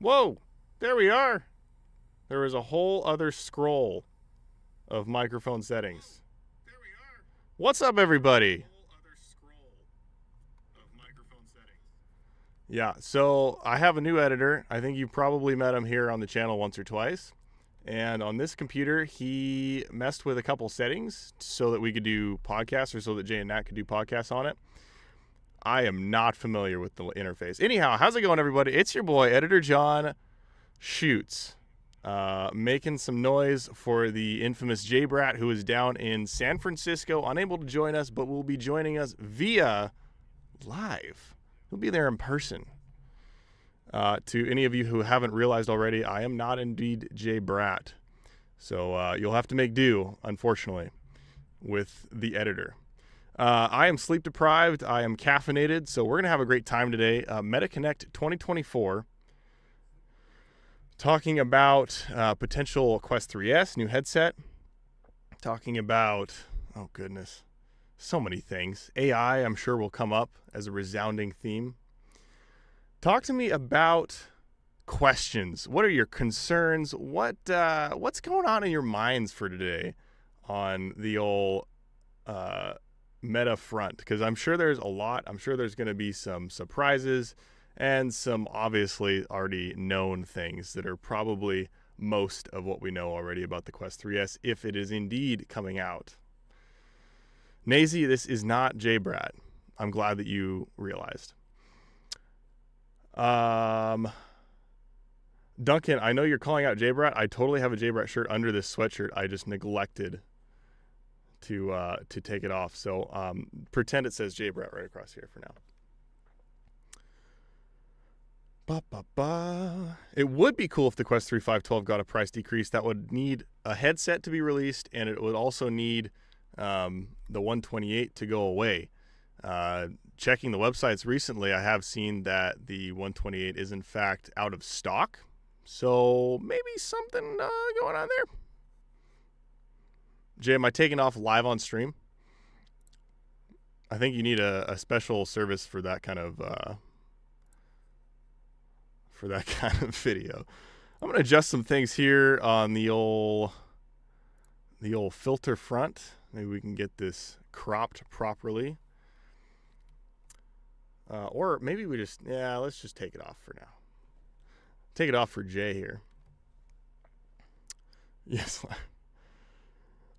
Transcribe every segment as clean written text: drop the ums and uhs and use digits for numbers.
Whoa, there we are. There is a whole other scroll of microphone settings. What's up, everybody? Yeah, so I have a new editor. I think you probably met him here on the channel once or twice. And on this computer, he messed with a couple settings so that we could do podcasts, or so that Jay and Nat could do podcasts on it. I am not familiar with the interface. Anyhow, how's it going, everybody? It's your boy, Editor John Shoots, making some noise for the infamous JayBratt, who is down in San Francisco, unable to join us, but will be joining us via live. He'll be there in person. To any of you who haven't realized already, I am not indeed JayBratt. So you'll have to make do, unfortunately, with the editor. I am sleep deprived. I am caffeinated. So we're going to have a great time today. MetaConnect 2024. Talking about potential Quest 3S, new headset. Talking about, oh goodness, so many things. AI, I'm sure, will come up as a resounding theme. Talk to me about questions. What are your concerns? What's going on in your minds for today on the old meta front? Because I'm sure there's a lot. I'm sure there's going to be some surprises and some obviously already known things that are probably most of what we know already about the Quest 3S, if it is indeed coming out. Nazy, this is not JayBratt. I'm glad that you realized. Duncan, I know you're calling out JayBratt. I totally have a JayBratt shirt under this sweatshirt. I just neglected to take it off. So pretend it says JayBratt right across here for now. It would be cool if the Quest 3 512 got a price decrease. That would need a headset to be released, and it would also need the 128 to go away. Checking the websites recently, I have seen that the 128 is in fact out of stock. So maybe something going on there. Jay, am I taking off live on stream? I think you need a special service for that kind of video. I'm gonna adjust some things here on the old filter front. Maybe we can get this cropped properly. Or maybe we just, let's just take it off for now. Take it off for Jay here. Yes.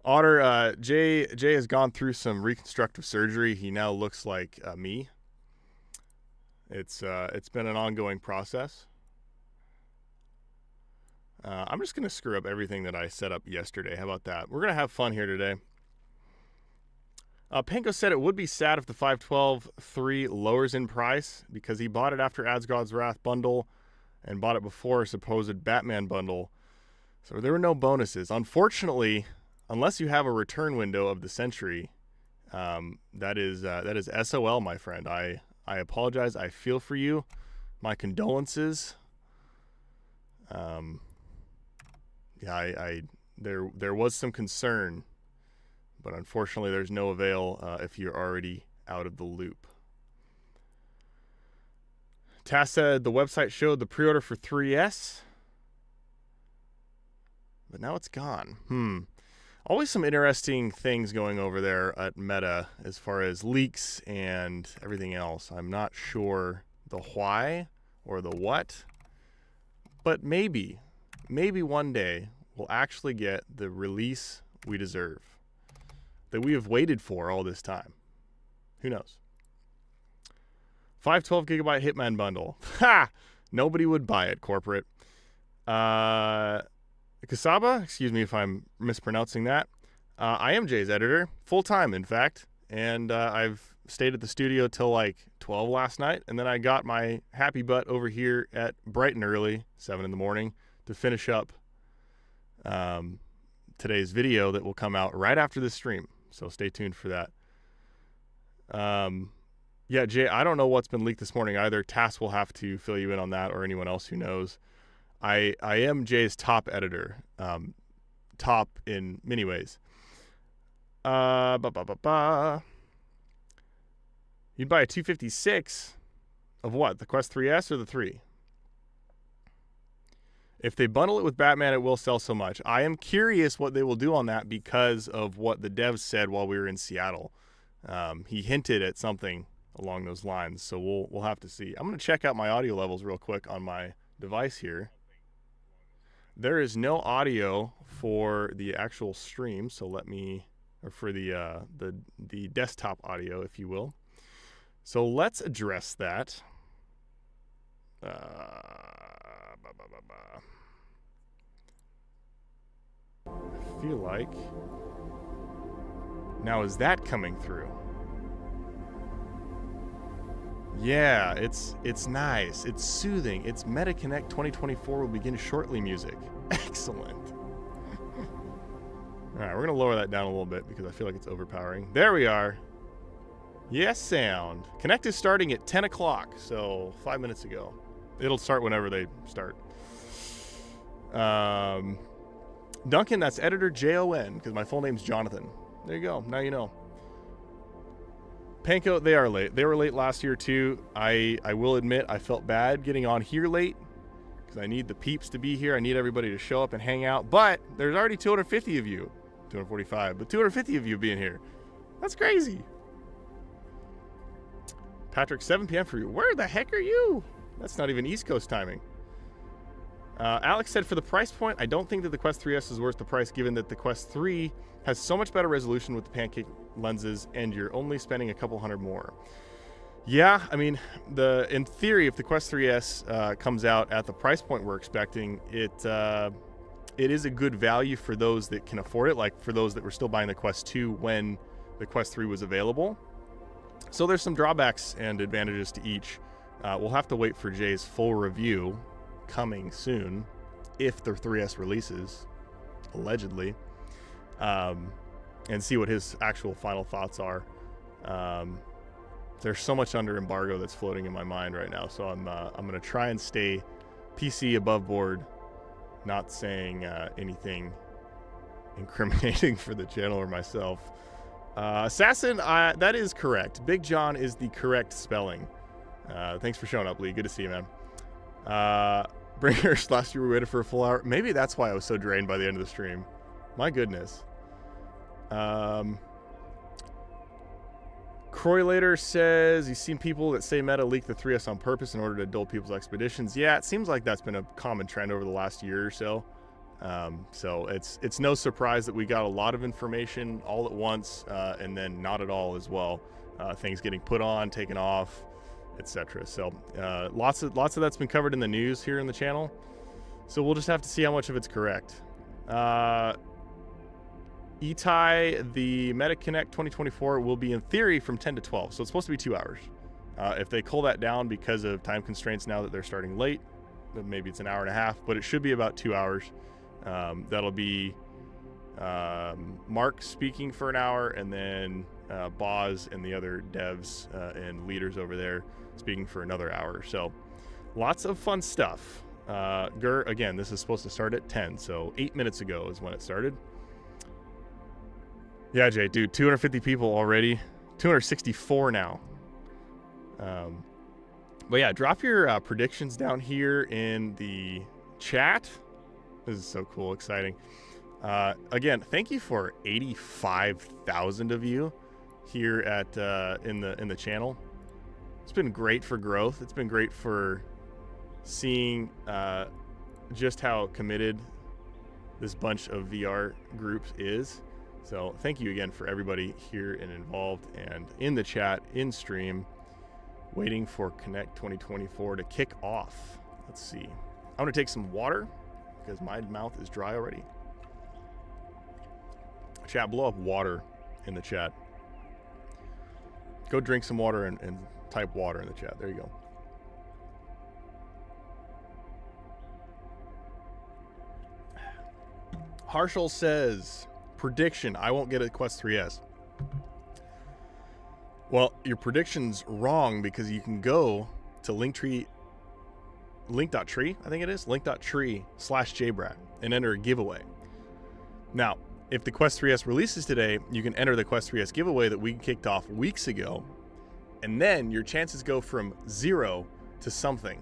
Otter, Jay has gone through some reconstructive surgery. He now looks like me. It's been an ongoing process. I'm just going to screw up everything that I set up yesterday. How about that? We're going to have fun here today. Panko said it would be sad if the 512-3 lowers in price because he bought it after Asgard's Wrath bundle and bought it before a supposed Batman bundle. So there were no bonuses. Unfortunately, unless you have a return window of the century, that is SOL, my friend. I apologize. I feel for you. My condolences. There was some concern, but unfortunately there's no avail if you're already out of the loop. Tass said the website showed the pre-order for 3S, but now it's gone. Always some interesting things going over there at Meta as far as leaks and everything else. I'm not sure the why or the what, but maybe one day we'll actually get the release we deserve, that we have waited for all this time. Who knows? 512 gigabyte Hitman bundle. Ha! Nobody would buy it, corporate. Kasaba, excuse me if I'm mispronouncing that. I am Jay's editor, full-time in fact, and I've stayed at the studio till like 12 last night, and then I got my happy butt over here at bright and early, 7 in the morning, to finish up today's video that will come out right after this stream. So stay tuned for that. Yeah, Jay, I don't know what's been leaked this morning either. Tass will have to fill you in on that, or anyone else who knows. I am Jay's top editor, top in many ways. You'd buy a 256 of what? The Quest 3S or the 3? If they bundle it with Batman, it will sell so much. I am curious what they will do on that because of what the devs said while we were in Seattle. He hinted at something along those lines, so we'll have to see. I'm going to check out my audio levels real quick on my device here. There is no audio for the actual stream, so let me, or for the desktop audio, if you will. So let's address that. I feel like now is that coming through? Yeah, it's nice. It's soothing. It's MetaConnect 2024 will begin shortly music. Excellent. All right, we're gonna lower that down a little bit because I feel like it's overpowering. There we are. Yes, sound. Connect is starting at 10 o'clock, so 5 minutes ago. It'll start whenever they start. Duncan, that's editor Jon, because my full name's Jonathan. There you go. Now you know. Panko, they are late. They were late last year too. I will admit I felt bad getting on here late because I need the peeps to be here. I need everybody to show up and hang out. But there's already 250 of you. 245, but 250 of you being here. That's crazy. Patrick, 7 p.m. for you. Where the heck are you? That's not even East Coast timing. Alex said, for the price point, I don't think that the Quest 3S is worth the price given that the Quest 3 has so much better resolution with the pancake lenses and you're only spending a couple hundred more. Yeah, I mean, in theory, if the Quest 3S comes out at the price point we're expecting, it is a good value for those that can afford it, like for those that were still buying the Quest 2 when the Quest 3 was available. So there's some drawbacks and advantages to each. We'll have to wait for Jay's full review coming soon, if the 3S releases, allegedly, and see what his actual final thoughts are. There's so much under embargo that's floating in my mind right now, so I'm going to try and stay PC above board, not saying anything incriminating for the channel or myself. Assassin, that is correct. Big John is the correct spelling. Thanks for showing up, Lee. Good to see you, man. Bringers, last year we waited for a full hour. Maybe that's why I was so drained by the end of the stream. My goodness. Croylater says, you've seen people that say Meta leaked the 3S on purpose in order to dull people's expeditions. Yeah, it seems like that's been a common trend over the last year or so. So it's no surprise that we got a lot of information all at once, and then not at all as well. Things getting put on, taken off, etc. So lots of that's been covered in the news here in the channel. So we'll just have to see how much of it's correct. Etai, the MetaConnect 2024 will be in theory from 10 to 12, so it's supposed to be 2 hours. If they cull that down because of time constraints now that they're starting late, then maybe it's an hour and a half, but it should be about 2 hours. That'll be Mark speaking for an hour, and then Boz and the other devs and leaders over there speaking for another hour. So lots of fun stuff. Again, this is supposed to start at 10, so 8 minutes ago is when it started. Yeah, Jay, dude, 250 people already. 264 now. But yeah, drop your predictions down here in the chat. This is so cool, exciting. Again, thank you for 85,000 of you here at in the channel. It's been great for growth. It's been great for seeing just how committed this bunch of VR groups is. So thank you again for everybody here and involved and in the chat, in stream, waiting for Connect 2024 to kick off. Let's see. I'm gonna take some water because my mouth is dry already. Chat, blow up water in the chat. Go drink some water and type water in the chat. There you go. Harshal says, prediction, I won't get a Quest 3S. Well, your prediction's wrong because you can go to link.tree, I think it is, link.tree/JayBratt and enter a giveaway. Now, if the Quest 3S releases today, you can enter the Quest 3S giveaway that we kicked off weeks ago, and then your chances go from 0 to something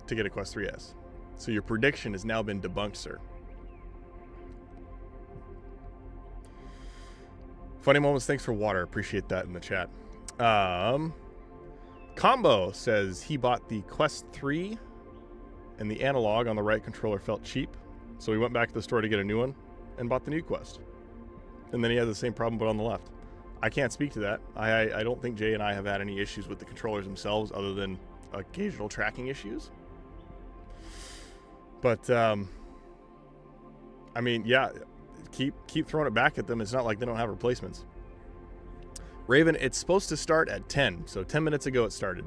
to get a Quest 3S. So your prediction has now been debunked, sir. Funny moments, thanks for water. Appreciate that in the chat. Combo says he bought the Quest 3 and the analog on the right controller felt cheap. So he went back to the store to get a new one and bought the new Quest. And then he had the same problem but on the left. I can't speak to that. I don't think Jay and I have had any issues with the controllers themselves other than occasional tracking issues. But, I mean, yeah, keep throwing it back at them. It's not like they don't have replacements. Raven, it's supposed to start at 10. So 10 minutes ago it started.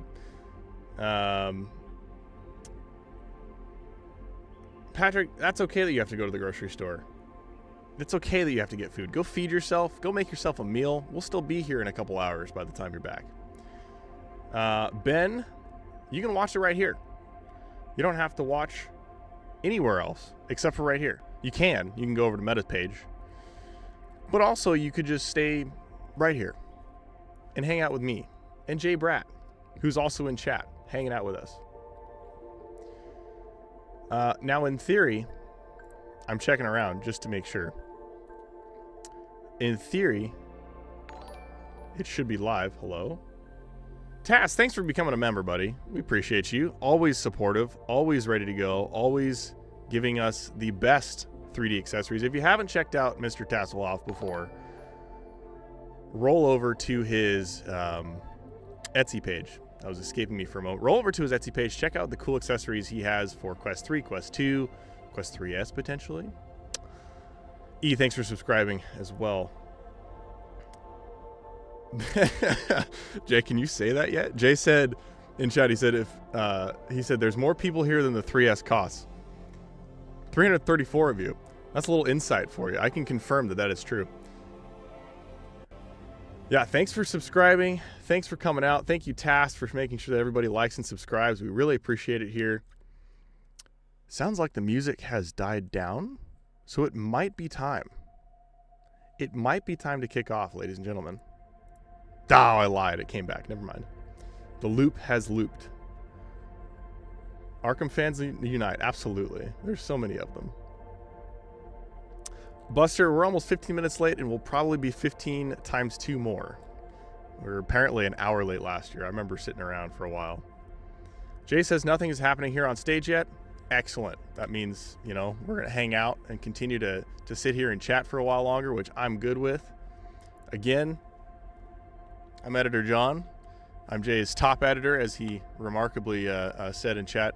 Patrick, that's okay that you have to go to the grocery store. It's okay that you have to get food. Go feed yourself. Go make yourself a meal. We'll still be here in a couple hours by the time you're back. Ben, you can watch it right here. You don't have to watch anywhere else except for right here. You can go over to Meta's page. But also you could just stay right here and hang out with me and JayBratt, who's also in chat, hanging out with us. Now in theory, I'm checking around just to make sure. In theory, it should be live. Hello. Tass, thanks for becoming a member, buddy. We appreciate you. Always supportive, always ready to go, always giving us the best 3D accessories. If you haven't checked out Mr. Tasselhoff before, roll over to his Etsy page. That was escaping me for a moment. Roll over to his Etsy page. Check out the cool accessories he has for Quest 3, Quest 2, Quest 3S potentially. E, thanks for subscribing as well. Jay, can you say that yet? Jay said in chat, he said there's more people here than the 3S costs. 334 of you. That's a little insight for you. I can confirm that that is true. Yeah, thanks for subscribing. Thanks for coming out. Thank you, Tass, for making sure that everybody likes and subscribes. We really appreciate it here. Sounds like the music has died down, so it might be time. It might be time to kick off, ladies and gentlemen. Oh, I lied. It came back. Never mind. The loop has looped. Arkham fans unite. Absolutely. There's so many of them. Buster, we're almost 15 minutes late, and we'll probably be 15 times 2 more. We were apparently an hour late last year. I remember sitting around for a while. Jay says nothing is happening here on stage yet. Excellent. That means, you know, we're going to hang out and continue to sit here and chat for a while longer, which I'm good with. Again, I'm Editor John. I'm Jay's top editor, as he remarkably said in chat.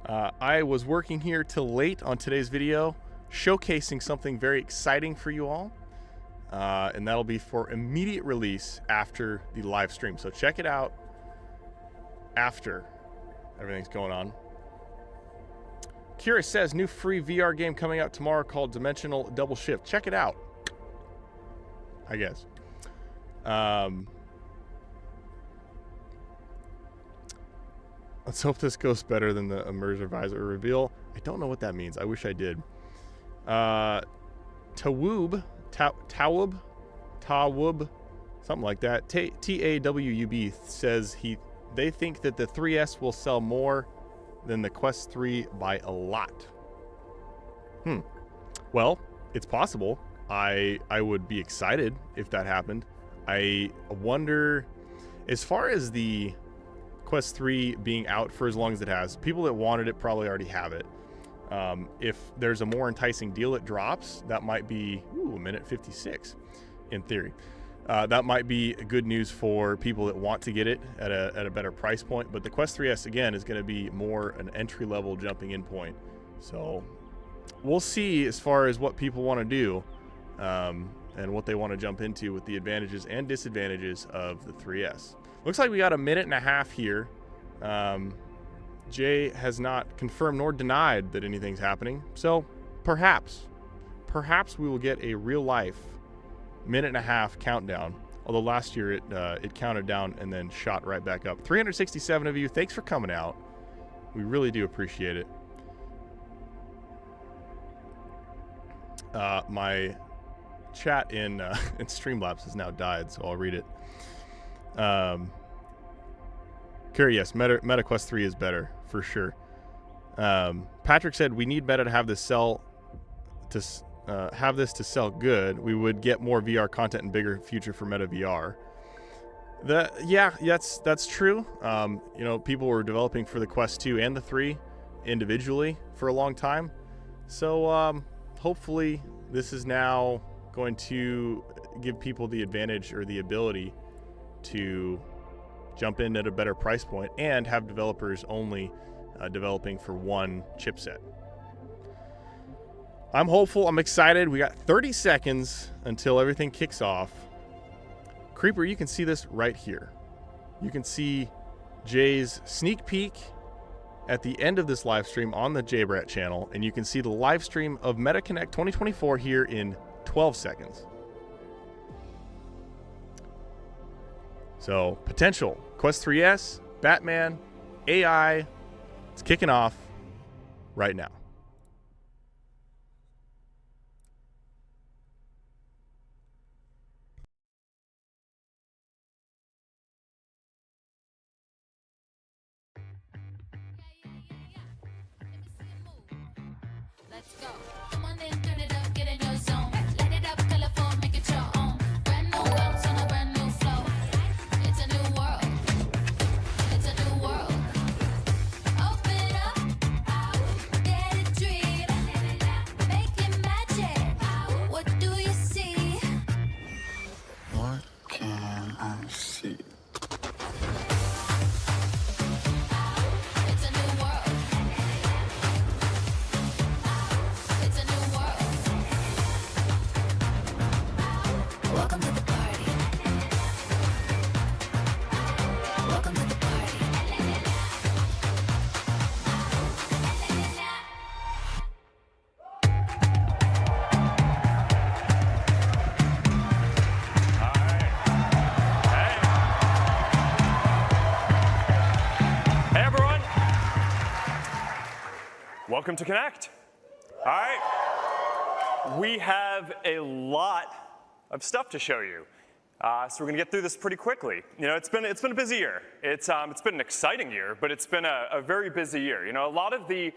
I was working here till late on today's video, showcasing something very exciting for you all. And that'll be for immediate release after the live stream. So check it out after everything's going on. Kira says, new free VR game coming out tomorrow called Dimensional Double Shift. Check it out, I guess. Let's hope this goes better than the immersive visor reveal. I don't know what that means. I wish I did. Tawub, something like that. TAWUB says they think that the 3S will sell more than the Quest 3 by a lot. Well, it's possible. I would be excited if that happened. I wonder, as far as the Quest 3 being out for as long as it has, people that wanted it probably already have it. If there's a more enticing deal that drops, that might be a minute 56 in theory. That might be good news for people that want to get it at a better price point. But the Quest 3S, again, is going to be more an entry-level jumping in point. So we'll see as far as what people want to do and what they want to jump into with the advantages and disadvantages of the 3S. Looks like we got a minute and a half here. Jay has not confirmed nor denied that anything's happening. So perhaps we will get a real-life minute and a half countdown. Although last year it counted down and then shot right back up. 367 of you, thanks for coming out. We really do appreciate it. My chat in Streamlabs has now died, so I'll read it. Curry, yes, Meta Quest 3 is better for sure. Patrick said we need Meta to have this sell to have this to sell good. We would get more VR content and bigger future for Meta VR. That's true. You know, people were developing for the Quest 2 and the 3 individually for a long time. So hopefully this is now going to give people the advantage or the ability to jump in at a better price point and have developers only developing for one chipset. I'm hopeful. I'm excited. We got 30 seconds until everything kicks off. Creeper, you can see this right here. You can see Jay's sneak peek at the end of this live stream on the JayBratt channel, and you can see the live stream of MetaConnect 2024 here in 12 seconds. So, potential Quest 3S, Batman, AI, it's kicking off right now. Let's go. Come on in, turn it up, get in your zone. Light it up, colorful, make it your own. Brand new world on a brand new flow. It's a new world. It's a new world. Open up, get a dream. Make it magic. What do you see? What can I see? It's a new world. It's a new world. Welcome to the party. Welcome to the party. Hey everyone! Welcome to Connect. All right, we have a lot of stuff to show you, so we're gonna get through this pretty quickly. You know, it's been a busy year. It's been an exciting year, but it's been a very busy year. You know, a lot of the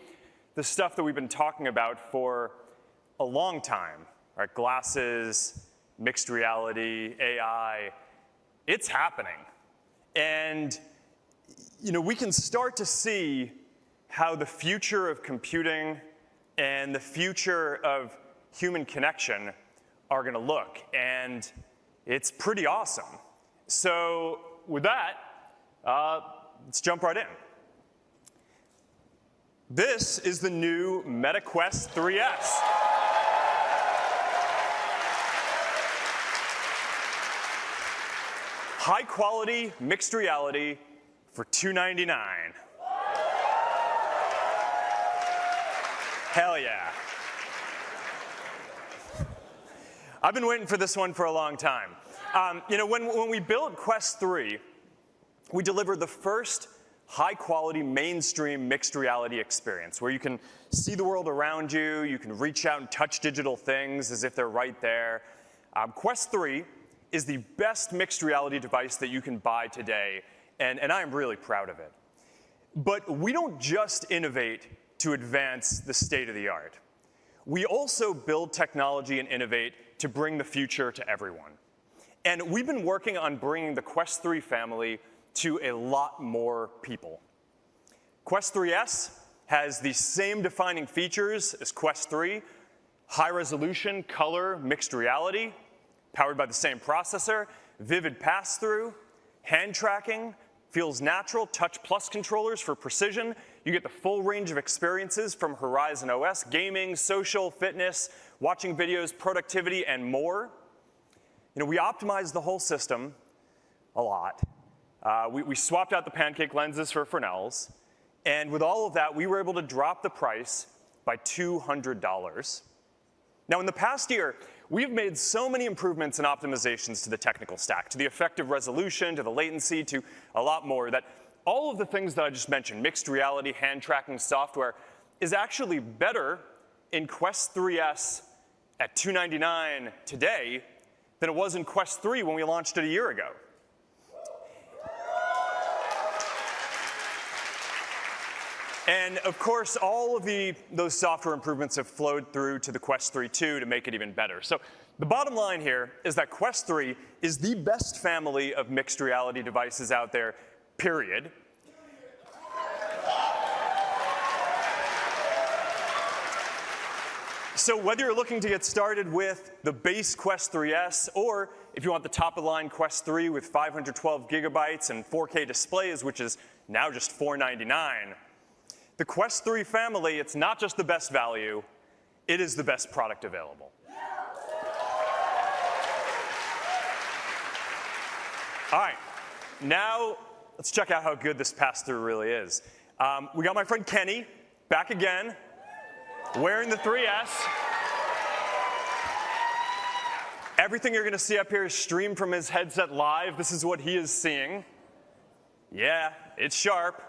stuff that we've been talking about for a long time, right? Glasses, mixed reality, AI, it's happening, and you know, we can start to see how the future of computing and the future of human connection are going to look, and it's pretty awesome. So with that, let's jump right in. This is the new Meta Quest 3S. High quality mixed reality for $299. Hell yeah. I've been waiting for this one for a long time. You know, when we built Quest 3, we delivered the first high-quality mainstream mixed reality experience where you can see the world around you, you can reach out and touch digital things as if they're right there. Quest 3 is the best mixed reality device that you can buy today, and I am really proud of it. But we don't just innovate to advance the state of the art. We also build technology and innovate to bring the future to everyone. And we've been working on bringing the Quest 3 family to a lot more people. Quest 3S has the same defining features as Quest 3, high resolution, color, mixed reality, powered by the same processor, vivid pass-through, hand tracking, feels natural, touch plus controllers for precision. You get the full range of experiences from Horizon OS, gaming, social, fitness, watching videos, productivity, and more. You know, we optimized the whole system a lot. We swapped out the pancake lenses for Fresnel's, and with all of that, we were able to drop the price by $200. Now, in the past year, we've made so many improvements and optimizations to the technical stack, to the effective resolution, to the latency, to a lot more, that all of the things that I just mentioned, mixed reality, hand tracking software, is actually better in Quest 3S at $299 today than it was in Quest 3 when we launched it a year ago. And of course, all of those software improvements have flowed through to the Quest 3 too to make it even better. So the bottom line here is that Quest 3 is the best family of mixed reality devices out there, period. So whether you're looking to get started with the base Quest 3S, or if you want the top-of-the-line Quest 3 with 512 gigabytes and 4K displays, which is now just $499, the Quest 3 family, it's not just the best value, it is the best product available. All right, now let's check out how good this pass-through really is. We got my friend Kenny back again, wearing the 3S. Everything you're going to see up here is streamed from his headset live. This is what he is seeing. Yeah, it's sharp.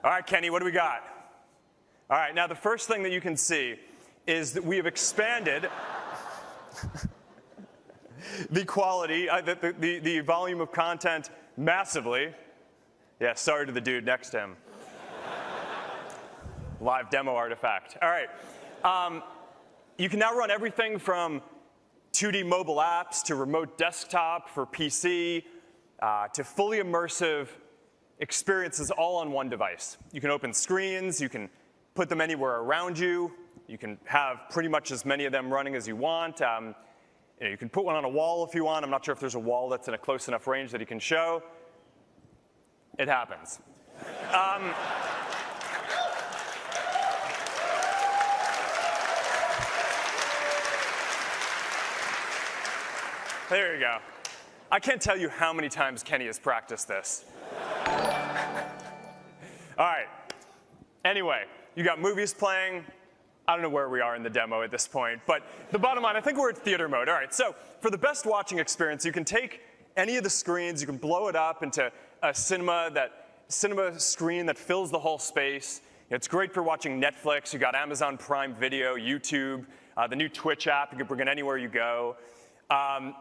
All right, Kenny, what do we got? All right, now the first thing that you can see is that we have expanded the quality, the volume of content massively. Yeah, sorry to the dude next to him. Live demo artifact. All right. You can now run everything from 2D mobile apps to remote desktop for PC to fully immersive experiences all on one device. You can open screens, you can put them anywhere around you, you can have pretty much as many of them running as you want. You can put one on a wall if you want. I'm not sure if there's a wall that's in a close enough range that you can show. It happens. There you go. I can't tell you how many times Kenny has practiced this. All right. Anyway, you got movies playing. I don't know where we are in the demo at this point, but the bottom line, I think we're at theater mode. All right, so for the best watching experience, you can take any of the screens, you can blow it up into a cinema screen that fills the whole space. It's great for watching Netflix. You got Amazon Prime Video, YouTube, the new Twitch app. You can bring it anywhere you go. And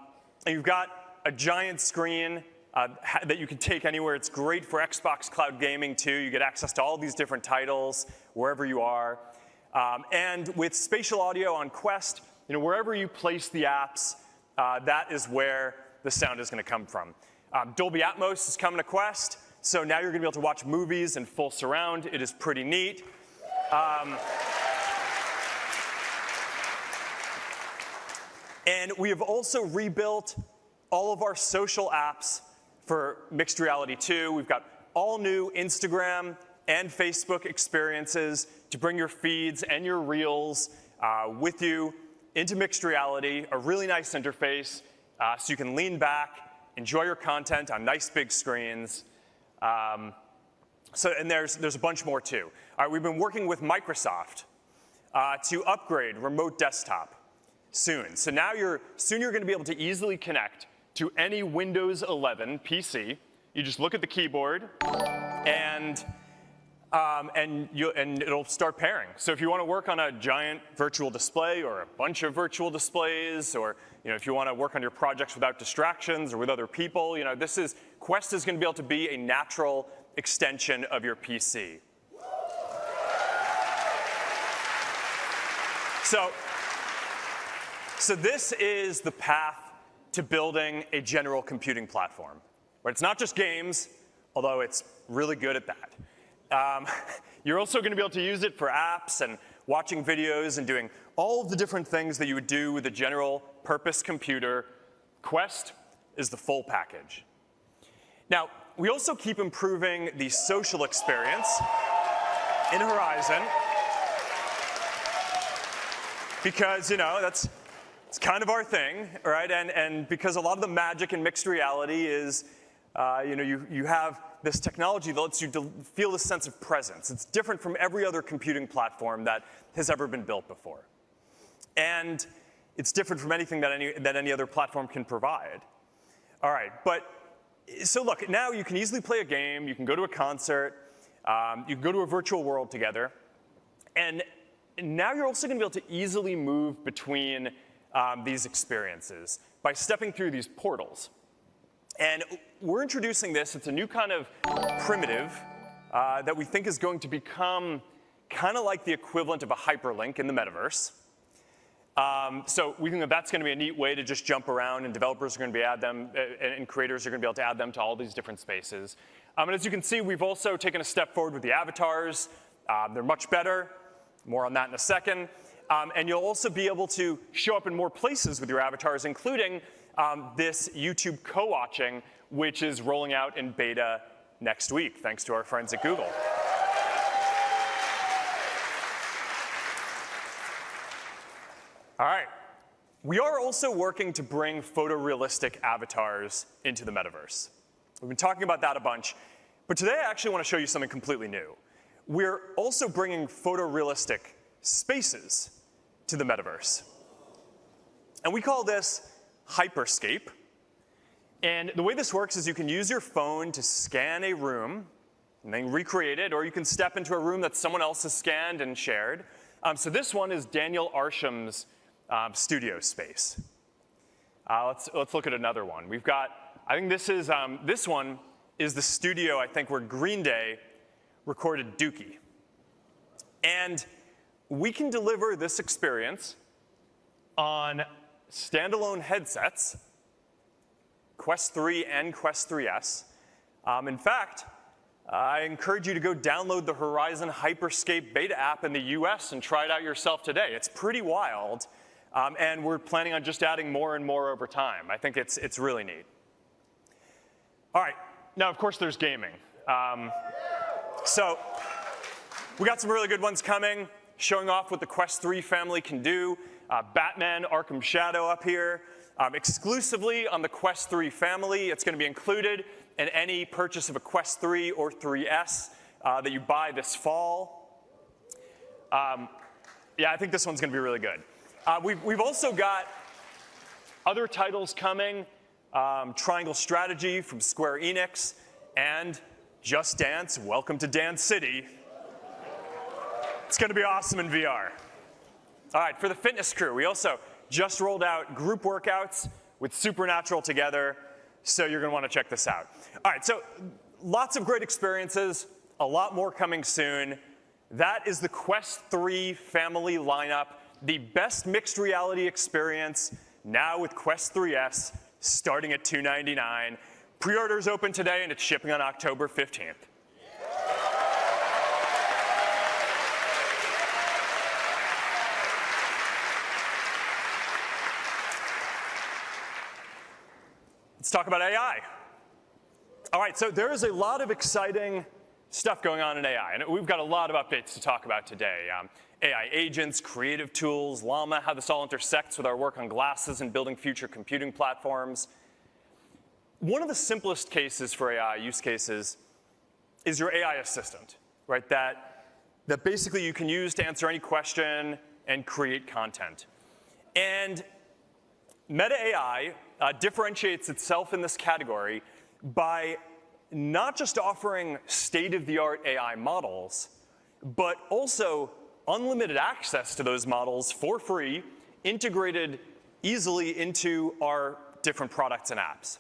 you've got a giant screen that you can take anywhere. It's great for Xbox Cloud Gaming too. You get access to all these different titles wherever you are. And with spatial audio on Quest, wherever you place the apps, that is where the sound is going to come from. Dolby Atmos is coming to Quest, so now you're going to be able to watch movies in full surround. It is pretty neat. And we have also rebuilt all of our social apps for mixed reality too. We've got all new Instagram and Facebook experiences to bring your feeds and your reels with you into mixed reality, a really nice interface so you can lean back, enjoy your content on nice big screens. And there's a bunch more too. All right, we've been working with Microsoft to upgrade remote desktop soon. So now you're going to be able to easily connect to any Windows 11 PC. You just look at the keyboard and it'll start pairing. So if you want to work on a giant virtual display or a bunch of virtual displays, or if you want to work on your projects without distractions or with other people, Quest is going to be able to be a natural extension of your PC. So this is the path to building a general computing platform, where it's not just games, although it's really good at that. You're also going to be able to use it for apps and watching videos and doing all of the different things that you would do with a general purpose computer. Quest is the full package. Now, we also keep improving the social experience in Horizon because, it's kind of our thing, right? And because a lot of the magic in mixed reality is, you have this technology that lets you feel this sense of presence. It's different from every other computing platform that has ever been built before. And it's different from anything that any other platform can provide. All right, so look, now you can easily play a game, you can go to a concert, you can go to a virtual world together, and now you're also going to be able to easily move between these experiences by stepping through these portals. And we're introducing this. It's a new kind of primitive that we think is going to become kind of like the equivalent of a hyperlink in the metaverse. So we think that that's going to be a neat way to just jump around, and developers are going to be and creators are going to be able to add them to all these different spaces. And as you can see, we've also taken a step forward with the avatars. They're much better. More on that in a second. And you'll also be able to show up in more places with your avatars, including this YouTube co-watching, which is rolling out in beta next week, thanks to our friends at Google. All right. We are also working to bring photorealistic avatars into the metaverse. We've been talking about that a bunch, but today I actually want to show you something completely new. We're also bringing photorealistic spaces to the metaverse. And we call this Hyperscape. And the way this works is you can use your phone to scan a room and then recreate it, or you can step into a room that someone else has scanned and shared. So this one is Daniel Arsham's studio space. Let's look at another one. We've got, I think this one is the studio, I think, where Green Day recorded Dookie. And we can deliver this experience on standalone headsets, Quest 3 and Quest 3S. In fact, I encourage you to go download the Horizon Hyperscape beta app in the US and try it out yourself today. It's pretty wild. And we're planning on just adding more and more over time. I think it's really neat. All right, now of course there's gaming. So we got some really good ones coming, showing off what the Quest 3 family can do. Batman Arkham Shadow up here. Exclusively on the Quest 3 family, it's going to be included in any purchase of a Quest 3 or 3S that you buy this fall. Yeah, I think this one's going to be really good. We've also got other titles coming, Triangle Strategy from Square Enix, and Just Dance, Welcome to Dance City. It's going to be awesome in VR. All right, for the fitness crew, we also just rolled out group workouts with Supernatural together, so you're going to want to check this out. All right, so lots of great experiences, a lot more coming soon. That is the Quest 3 family lineup. The best mixed reality experience, now with Quest 3S, starting at $299. Pre-orders open today, and it's shipping on October 15th. Let's talk about AI. All right, so there is a lot of exciting stuff going on in AI, and we've got a lot of updates to talk about today. AI agents, creative tools, Llama, how this all intersects with our work on glasses and building future computing platforms. One of the simplest cases for AI use cases is your AI assistant, right? That basically you can use to answer any question and create content. And Meta AI differentiates itself in this category by not just offering state-of-the-art AI models, but also unlimited access to those models for free, integrated easily into our different products and apps.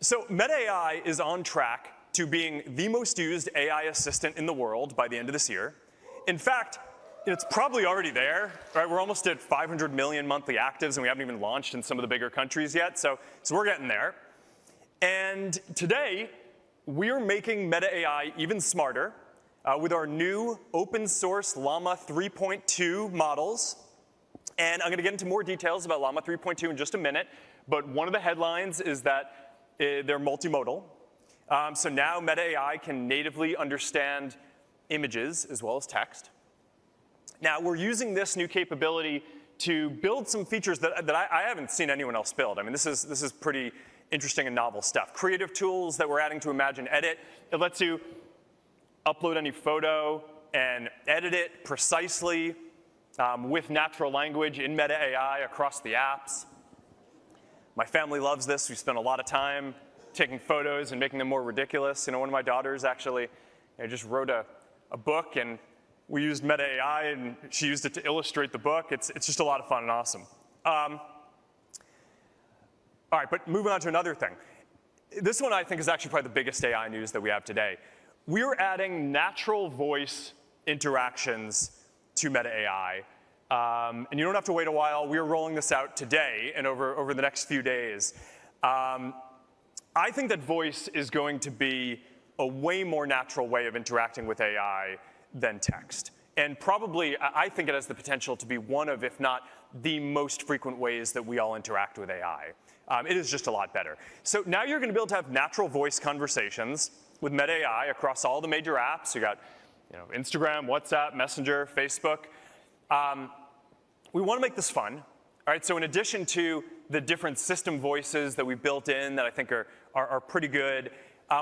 So Meta AI is on track to being the most used AI assistant in the world by the end of this year. In fact, it's probably already there, right? We're almost at 500 million monthly actives, and we haven't even launched in some of the bigger countries yet, so we're getting there. And today, we're making Meta AI even smarter with our new open source Llama 3.2 models. And I'm going to get into more details about Llama 3.2 in just a minute, but one of the headlines is that they're multimodal. So now Meta AI can natively understand images as well as text. Now, we're using this new capability to build some features that I haven't seen anyone else build. I mean, this is pretty interesting and novel stuff. Creative tools that we're adding to Imagine Edit. It lets you upload any photo and edit it precisely with natural language in Meta AI across the apps. My family loves this. We spend a lot of time taking photos and making them more ridiculous. You know, one of my daughters actually just wrote a book, and we used Meta AI, and she used it to illustrate the book. It's just a lot of fun and awesome. All right, but moving on to another thing. This one I think is actually probably the biggest AI news that we have today. we're adding natural voice interactions to Meta AI. And you don't have to wait a while. We're rolling this out today and over the next few days. I think that voice is going to be a way more natural way of interacting with AI than text. And probably, I think it has the potential to be one of, if not the most frequent ways that we all interact with AI. It is just a lot better. So now you're going to be able to have natural voice conversations with Meta AI across all the major apps. You got Instagram, WhatsApp, Messenger, Facebook. We want to make this fun. All right, so in addition to the different system voices that we've built in that I think are pretty good,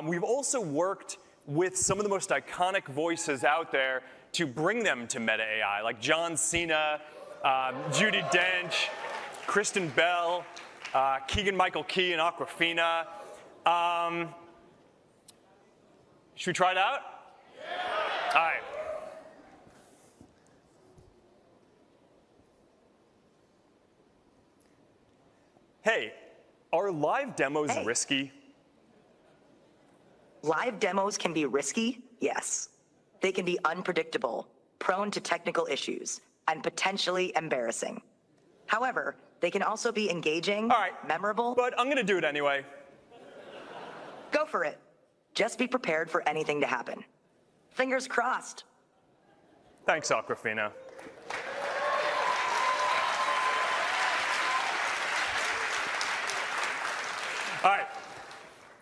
we've also worked with some of the most iconic voices out there to bring them to Meta AI, like John Cena, Judi Dench, Kristen Bell, Keegan-Michael Key, and Awkwafina. Should we try it out? Yeah. All right. Hey, are live demos risky? Live demos can be risky, yes. They can be unpredictable, prone to technical issues, and potentially embarrassing. However, they can also be engaging, memorable. But I'm going to do it anyway. Go for it. Just be prepared for anything to happen. Fingers crossed. Thanks, Awkwafina. All right.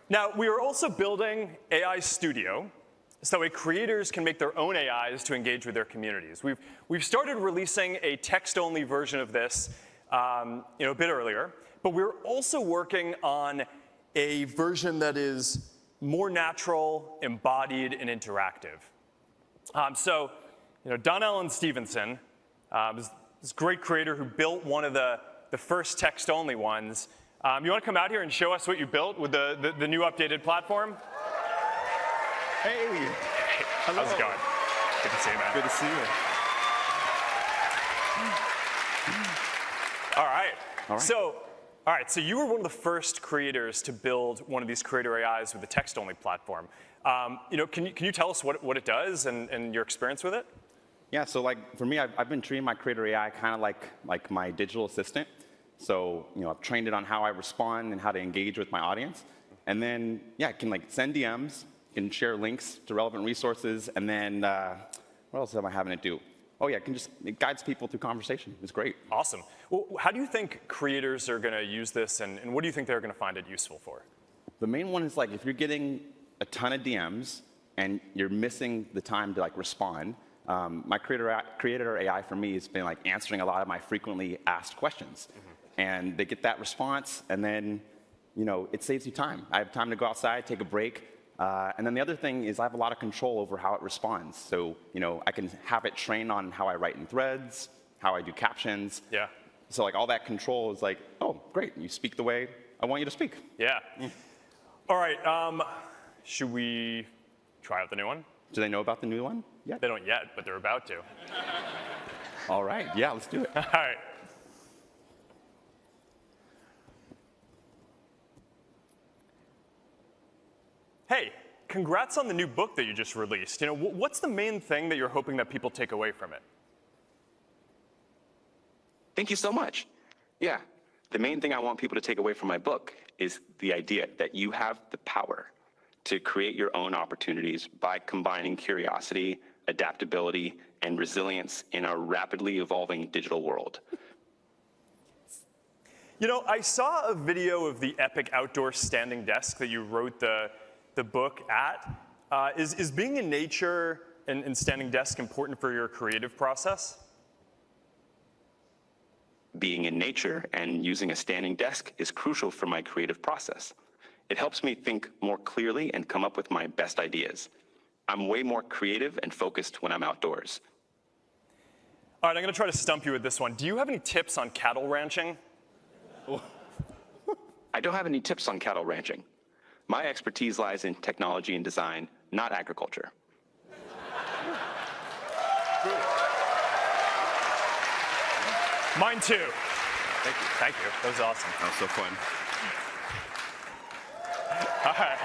Now, we are also building AI Studio, so that way creators can make their own AIs to engage with their communities. We've started releasing a text-only version of this a bit earlier, but we're also working on a version that is more natural, embodied, and interactive. Don Allen Stevenson, this great creator who built one of the first text-only ones. You want to come out here and show us what you built with the new updated platform? Hey. Hello. How's it going? Good to see you, man. Good to see you. All right. So you were one of the first creators to build one of these creator AIs with a text-only platform. Can you tell us what it does and your experience with it? Yeah, so for me, I've been treating my creator AI kind of like my digital assistant. So I've trained it on how I respond and how to engage with my audience. And then, it can send DMs, can share links to relevant resources, and then what else am I having it do? Oh yeah, it guides people through conversation. It's great. Awesome. Well, how do you think creators are going to use this, and what do you think they're going to find it useful for? The main one is if you're getting a ton of DMs and you're missing the time to respond. My creator AI for me has been answering a lot of my frequently asked questions. Mm-hmm. And they get that response, and then it saves you time. I have time to go outside, take a break. And then the other thing is I have a lot of control over how it responds. So, I can have it trained on how I write in threads, how I do captions. Yeah. So all that control is oh, great, you speak the way I want you to speak. Yeah. All right, should we try out the new one? Do they know about the new one? Yeah. They don't yet, but they're about to. All right, yeah, let's do it. All right. Hey, congrats on the new book that you just released. What's the main thing that you're hoping that people take away from it? Thank you so much. Yeah, the main thing I want people to take away from my book is the idea that you have the power to create your own opportunities by combining curiosity, adaptability, and resilience in a rapidly evolving digital world. I saw a video of the epic outdoor standing desk that you wrote the book at. Is being in nature and standing desk important for your creative process? Being in nature and using a standing desk is crucial for my creative process. It helps me think more clearly and come up with my best ideas. I'm way more creative and focused when I'm outdoors. All right, I'm going to try to stump you with this one. Do you have any tips on cattle ranching? I don't have any tips on cattle ranching. My expertise lies in technology and design, not agriculture. Mine too. Thank you. That was awesome. That was so fun. All right.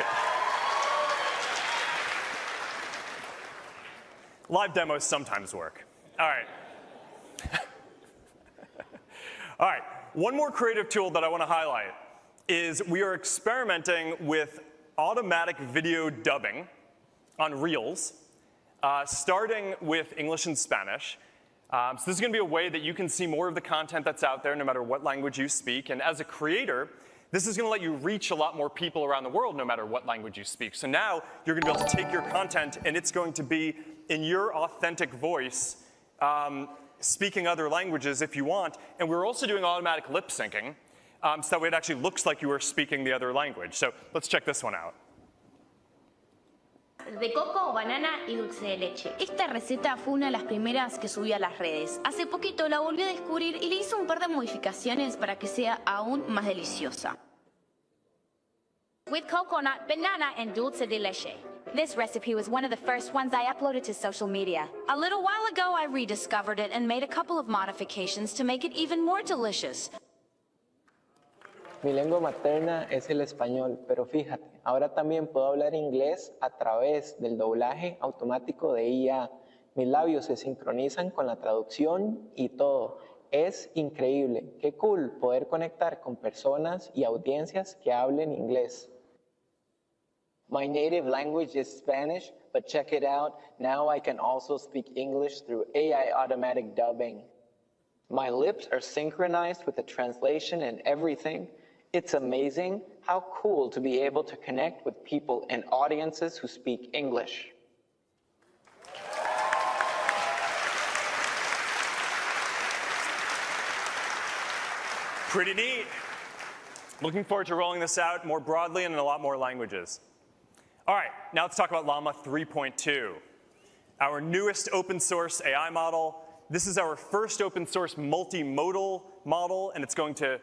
Live demos sometimes work. All right. All right, one more creative tool that I want to highlight is we are experimenting with automatic video dubbing on Reels, starting with English and Spanish. So this is going to be a way that you can see more of the content that's out there no matter what language you speak. And as a creator, this is going to let you reach a lot more people around the world no matter what language you speak. So now you're going to be able to take your content and it's going to be in your authentic voice, speaking other languages if you want. And we're also doing automatic lip syncing, so that way it actually looks like you are speaking the other language. So let's check this one out. De coco, banana y dulce de leche. Esta receta fue una de las primeras que subí a las redes. Hace poquito la volví a descubrir y le hice un par de modificaciones para que sea aún más deliciosa. With coconut, banana, and dulce de leche. This recipe was one of the first ones I uploaded to social media. A little while ago, I rediscovered it and made a couple of modifications to make it even more delicious. Mi lengua materna es el español, pero fíjate, ahora también puedo hablar inglés a través del doblaje automático de IA. Mis labios se sincronizan con la traducción y todo. Es increíble. Qué cool poder conectar con personas y audiencias que hablen inglés. My native language is Spanish, but check it out. Now I can also speak English through AI automatic dubbing. My lips are synchronized with the translation and everything. It's amazing how cool to be able to connect with people and audiences who speak English. Pretty neat. Looking forward to rolling this out more broadly and in a lot more languages. All right, now let's talk about Llama 3.2, our newest open source AI model. This is our first open source multimodal model, and it's going to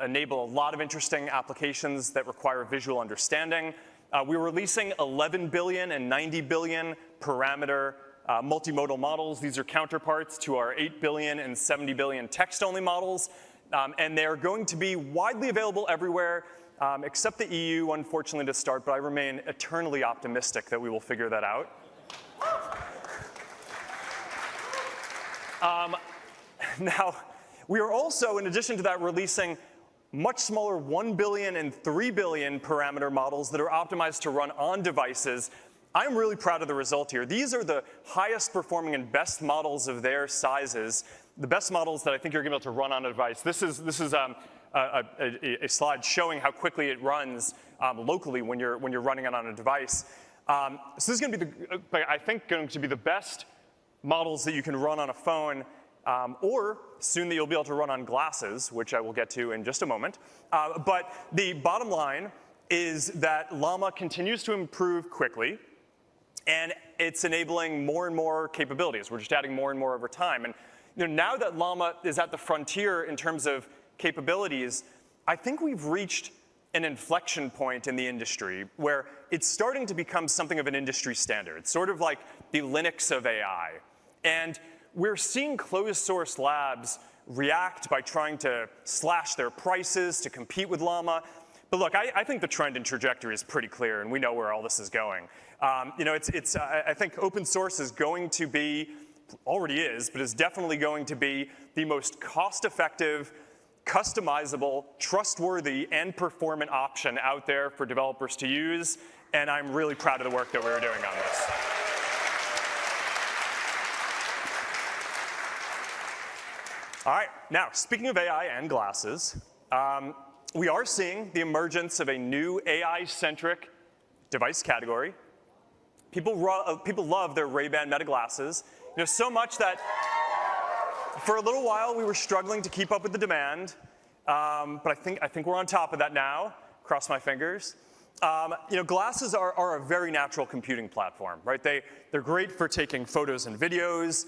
enable a lot of interesting applications that require visual understanding. We're releasing 11 billion and 90 billion parameter multimodal models. These are counterparts to our 8 billion and 70 billion text-only models, and they're going to be widely available everywhere, except the EU, unfortunately, to start, but I remain eternally optimistic that we will figure that out. Now, we are also, in addition to that, releasing much smaller 1 billion and 3 billion parameter models that are optimized to run on devices. I'm really proud of the result here. These are the highest performing and best models of their sizes, the best models that I think you're going to be able to run on a device. This is a slide showing how quickly it runs locally when you're running it on a device. So this is going to be, I think, going to be the best models that you can run on a phone, or soon that you'll be able to run on glasses, which I will get to in just a moment. But the bottom line is that Llama continues to improve quickly, and it's enabling more and more capabilities. We're just adding more and more over time. And now that Llama is at the frontier in terms of capabilities, I think we've reached an inflection point in the industry where it's starting to become something of an industry standard. It's sort of like the Linux of AI. And we're seeing closed source labs react by trying to slash their prices to compete with Llama. But look, I think the trend and trajectory is pretty clear, and we know where all this is going. I think open source is going to be, already is, but is definitely going to be the most cost-effective, customizable, trustworthy, and performant option out there for developers to use, and I'm really proud of the work that we're doing on this. All right, now, speaking of AI and glasses, we are seeing the emergence of a new AI-centric device category. People love their Ray-Ban Meta glasses, so much that for a little while we were struggling to keep up with the demand, but I think we're on top of that now. Cross my fingers. Glasses are a very natural computing platform, right? They're great for taking photos and videos.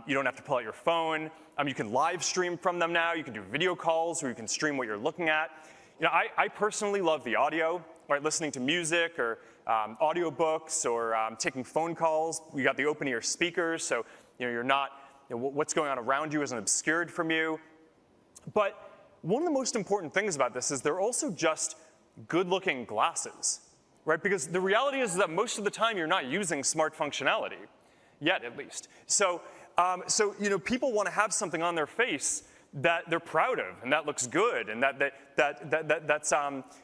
You don't have to pull out your phone. You can live stream from them now. You can do video calls where you can stream what you're looking at. I personally love the audio, right? Listening to music or audiobooks or taking phone calls. We got the open ear speakers, so you're not, what's going on around you isn't obscured from you. But one of the most important things about this is they're also just good-looking glasses, right? Because the reality is that most of the time you're not using smart functionality. yet at least. So, people want to have something on their face that they're proud of, and that looks good, and that's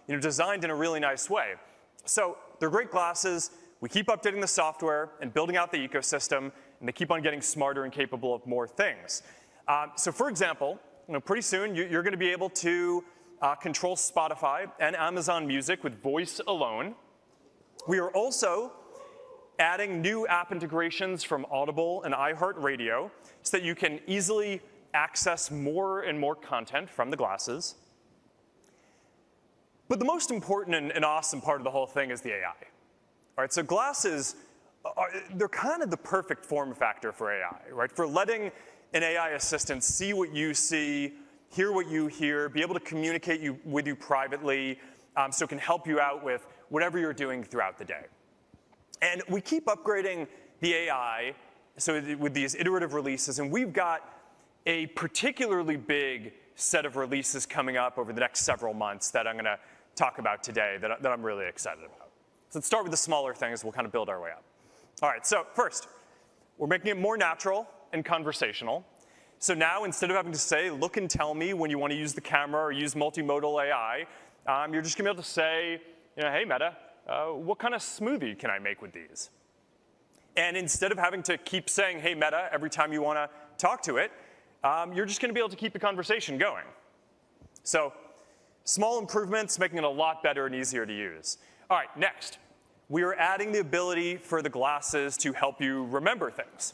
designed in a really nice way. So they're great glasses. We keep updating the software and building out the ecosystem, and they keep on getting smarter and capable of more things. So for example, pretty soon you're going to be able to control Spotify and Amazon Music with voice alone. We are also adding new app integrations from Audible and iHeartRadio so that you can easily access more and more content from the glasses. But the most important and awesome part of the whole thing is the AI. All right, so glasses, they're kind of the perfect form factor for AI, right? For letting an AI assistant see what you see, hear what you hear, be able to communicate with you privately, so it can help you out with whatever you're doing throughout the day. And we keep upgrading the AI with these iterative releases, and we've got a particularly big set of releases coming up over the next several months that I'm going to talk about today that I'm really excited about. So let's start with the smaller things. We'll kind of build our way up. All right, so first, we're making it more natural and conversational. So now, instead of having to say, look and tell me when you want to use the camera or use multimodal AI, you're just going to be able to say, hey, Meta, what kind of smoothie can I make with these? And instead of having to keep saying, hey, Meta, every time you want to talk to it, you're just going to be able to keep the conversation going. So small improvements, making it a lot better and easier to use. All right, next. We are adding the ability for the glasses to help you remember things.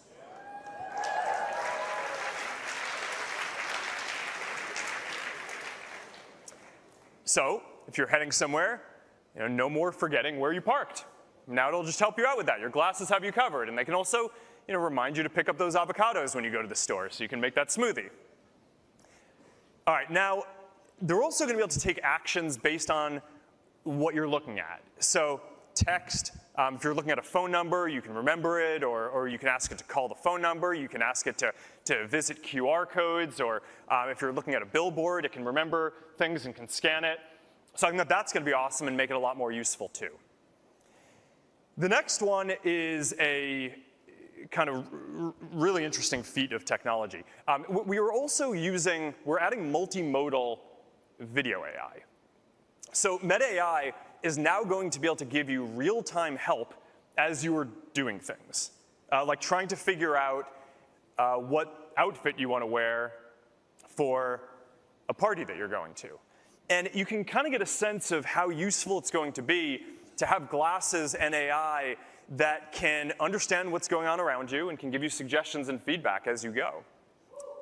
So if you're heading somewhere, no more forgetting where you parked. Now it'll just help you out with that. Your glasses have you covered, and they can also remind you to pick up those avocados when you go to the store so you can make that smoothie. All right, now, they're also going to be able to take actions based on what you're looking at. So text, if you're looking at a phone number, you can remember it, or you can ask it to call the phone number. You can ask it to visit QR codes, or if you're looking at a billboard, it can remember things and can scan it. So I think that's going to be awesome and make it a lot more useful, too. The next one is a kind of really interesting feat of technology. We're adding multimodal video AI. So Meta AI is now going to be able to give you real-time help as you are doing things, like trying to figure out what outfit you want to wear for a party that you're going to. And you can kind of get a sense of how useful it's going to be to have glasses and AI that can understand what's going on around you and can give you suggestions and feedback as you go.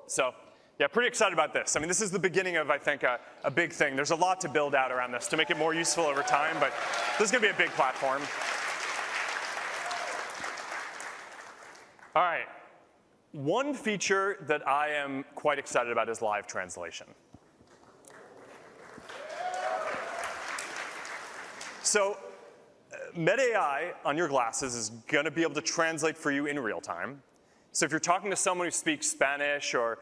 So yeah, pretty excited about this. I mean, this is the beginning of, I think, a big thing. There's a lot to build out around this to make it more useful over time, but this is going to be a big platform. All right. One feature that I am quite excited about is live translation. So Meta AI on your glasses is going to be able to translate for you in real time. So if you're talking to someone who speaks Spanish or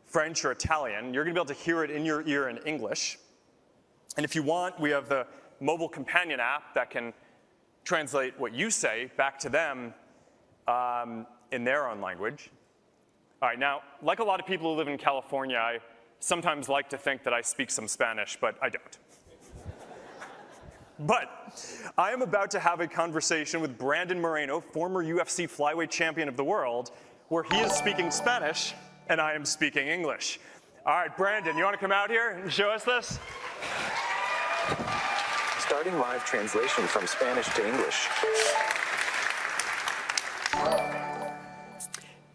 French or Italian, you're going to be able to hear it in your ear in English. And if you want, we have the mobile companion app that can translate what you say back to them in their own language. All right, now, like a lot of people who live in California, I sometimes like to think that I speak some Spanish, but I don't. But I am about to have a conversation with Brandon Moreno, former UFC flyweight champion of the world, where he is speaking Spanish and I am speaking English. All right, Brandon, you want to come out here and show us this? Starting live translation from Spanish to English.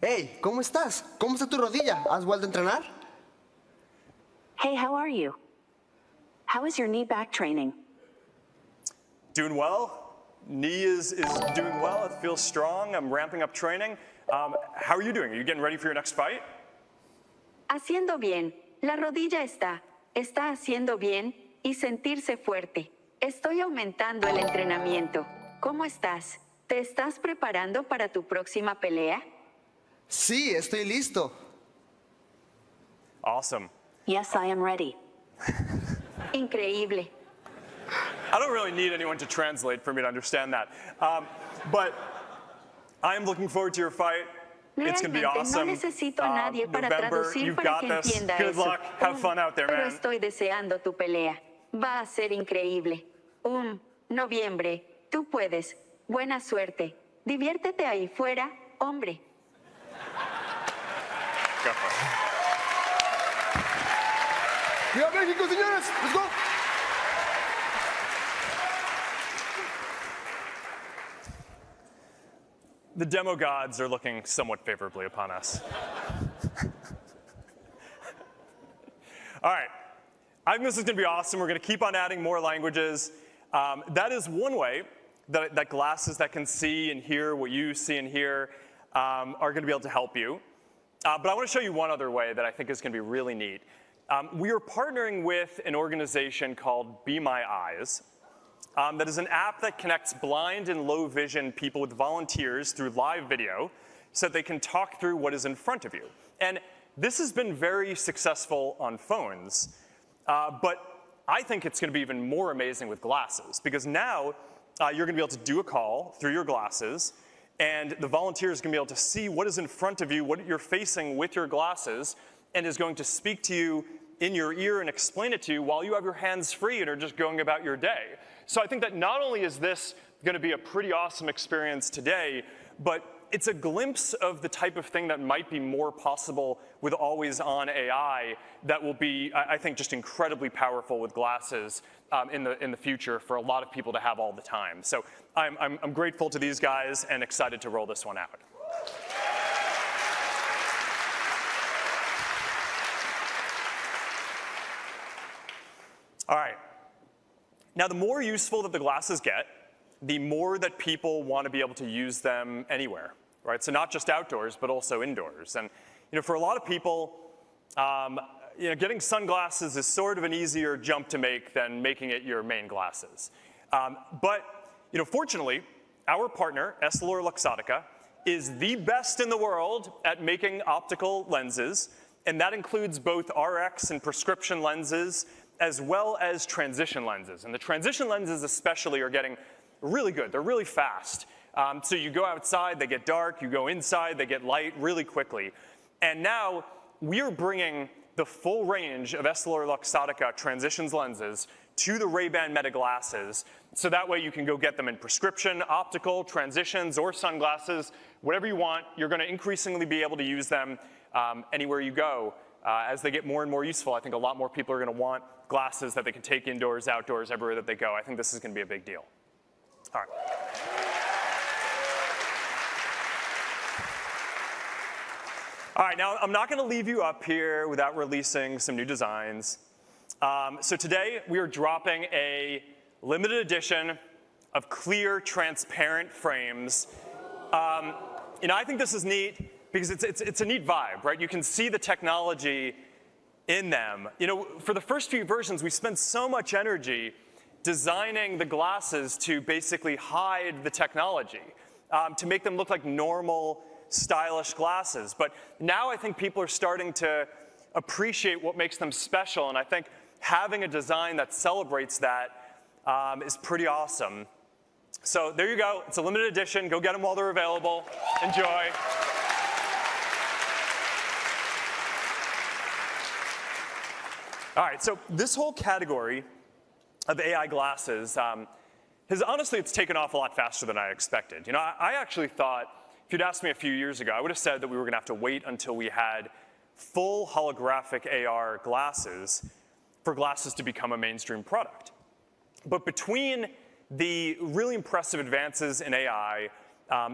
Hey, ¿cómo estás? ¿Cómo está tu rodilla? ¿Has vuelto a entrenar? Hey, how are you? How is your knee back training? Doing well. Knee is doing well. It feels strong. I'm ramping up training. How are you doing? Are you getting ready for your next fight? Haciendo bien. La rodilla está haciendo bien y sentirse fuerte. Estoy aumentando el entrenamiento. ¿Cómo estás? ¿Te estás preparando para tu próxima pelea? Sí, estoy listo. Awesome. Yes, I am ready. Increíble. I don't really need anyone to translate for me to understand that. But I'm looking forward to your fight. It's going to be awesome. No necesito a nadie para November, traducir you've para got que this. entienda Good eso. luck. Have fun out there, Pero man. estoy deseando tu pelea. Va a ser increíble. Noviembre. Tú puedes. Buena suerte. Diviértete ahí fuera, hombre. Go for it. ¡Viva México, señores! ¡Let's go! The demo gods are looking somewhat favorably upon us. All right. I think this is going to be awesome. We're going to keep on adding more languages. That is one way that glasses that can see and hear what you see and hear are going to be able to help you. But I want to show you one other way that I think is going to be really neat. We are partnering with an organization called Be My Eyes. That is an app that connects blind and low vision people with volunteers through live video so that they can talk through what is in front of you. And this has been very successful on phones, but I think it's going to be even more amazing with glasses, because now you're going to be able to do a call through your glasses, and the volunteer is going to be able to see what is in front of you, what you're facing with your glasses, and is going to speak to you in your ear and explain it to you while you have your hands free and are just going about your day. So I think that not only is this going to be a pretty awesome experience today, but it's a glimpse of the type of thing that might be more possible with always-on AI that will be, I think, just incredibly powerful with glasses in the future for a lot of people to have all the time. So I'm grateful to these guys and excited to roll this one out. All right. Now, the more useful that the glasses get, the more that people want to be able to use them anywhere, right? So not just outdoors, but also indoors. And for a lot of people, getting sunglasses is sort of an easier jump to make than making it your main glasses. But fortunately, our partner, EssilorLuxottica, is the best in the world at making optical lenses, and that includes both RX and prescription lenses, as well as transition lenses. And the transition lenses especially are getting really good. They're really fast. So you go outside, they get dark. You go inside, they get light really quickly. And now we are bringing the full range of EssilorLuxottica transitions lenses to the Ray-Ban Meta glasses, so that way you can go get them in prescription, optical, transitions, or sunglasses, whatever you want. You're going to increasingly be able to use them anywhere you go. As they get more and more useful, I think a lot more people are going to want glasses that they can take indoors, outdoors, everywhere that they go. I think this is going to be a big deal. All right. All right, now I'm not going to leave you up here without releasing some new designs. So today we are dropping a limited edition of clear, transparent frames. I think this is neat because it's a neat vibe, right? You can see the technology in them. For the first few versions, we spent so much energy designing the glasses to basically hide the technology, to make them look like normal, stylish glasses. But now I think people are starting to appreciate what makes them special, and I think having a design that celebrates that is pretty awesome. So there you go. It's a limited edition. Go get them while they're available. Enjoy. All right, so this whole category of AI glasses it's taken off a lot faster than I expected. I actually thought, if you'd asked me a few years ago, I would have said that we were going to have to wait until we had full holographic AR glasses for glasses to become a mainstream product. But between the really impressive advances in AI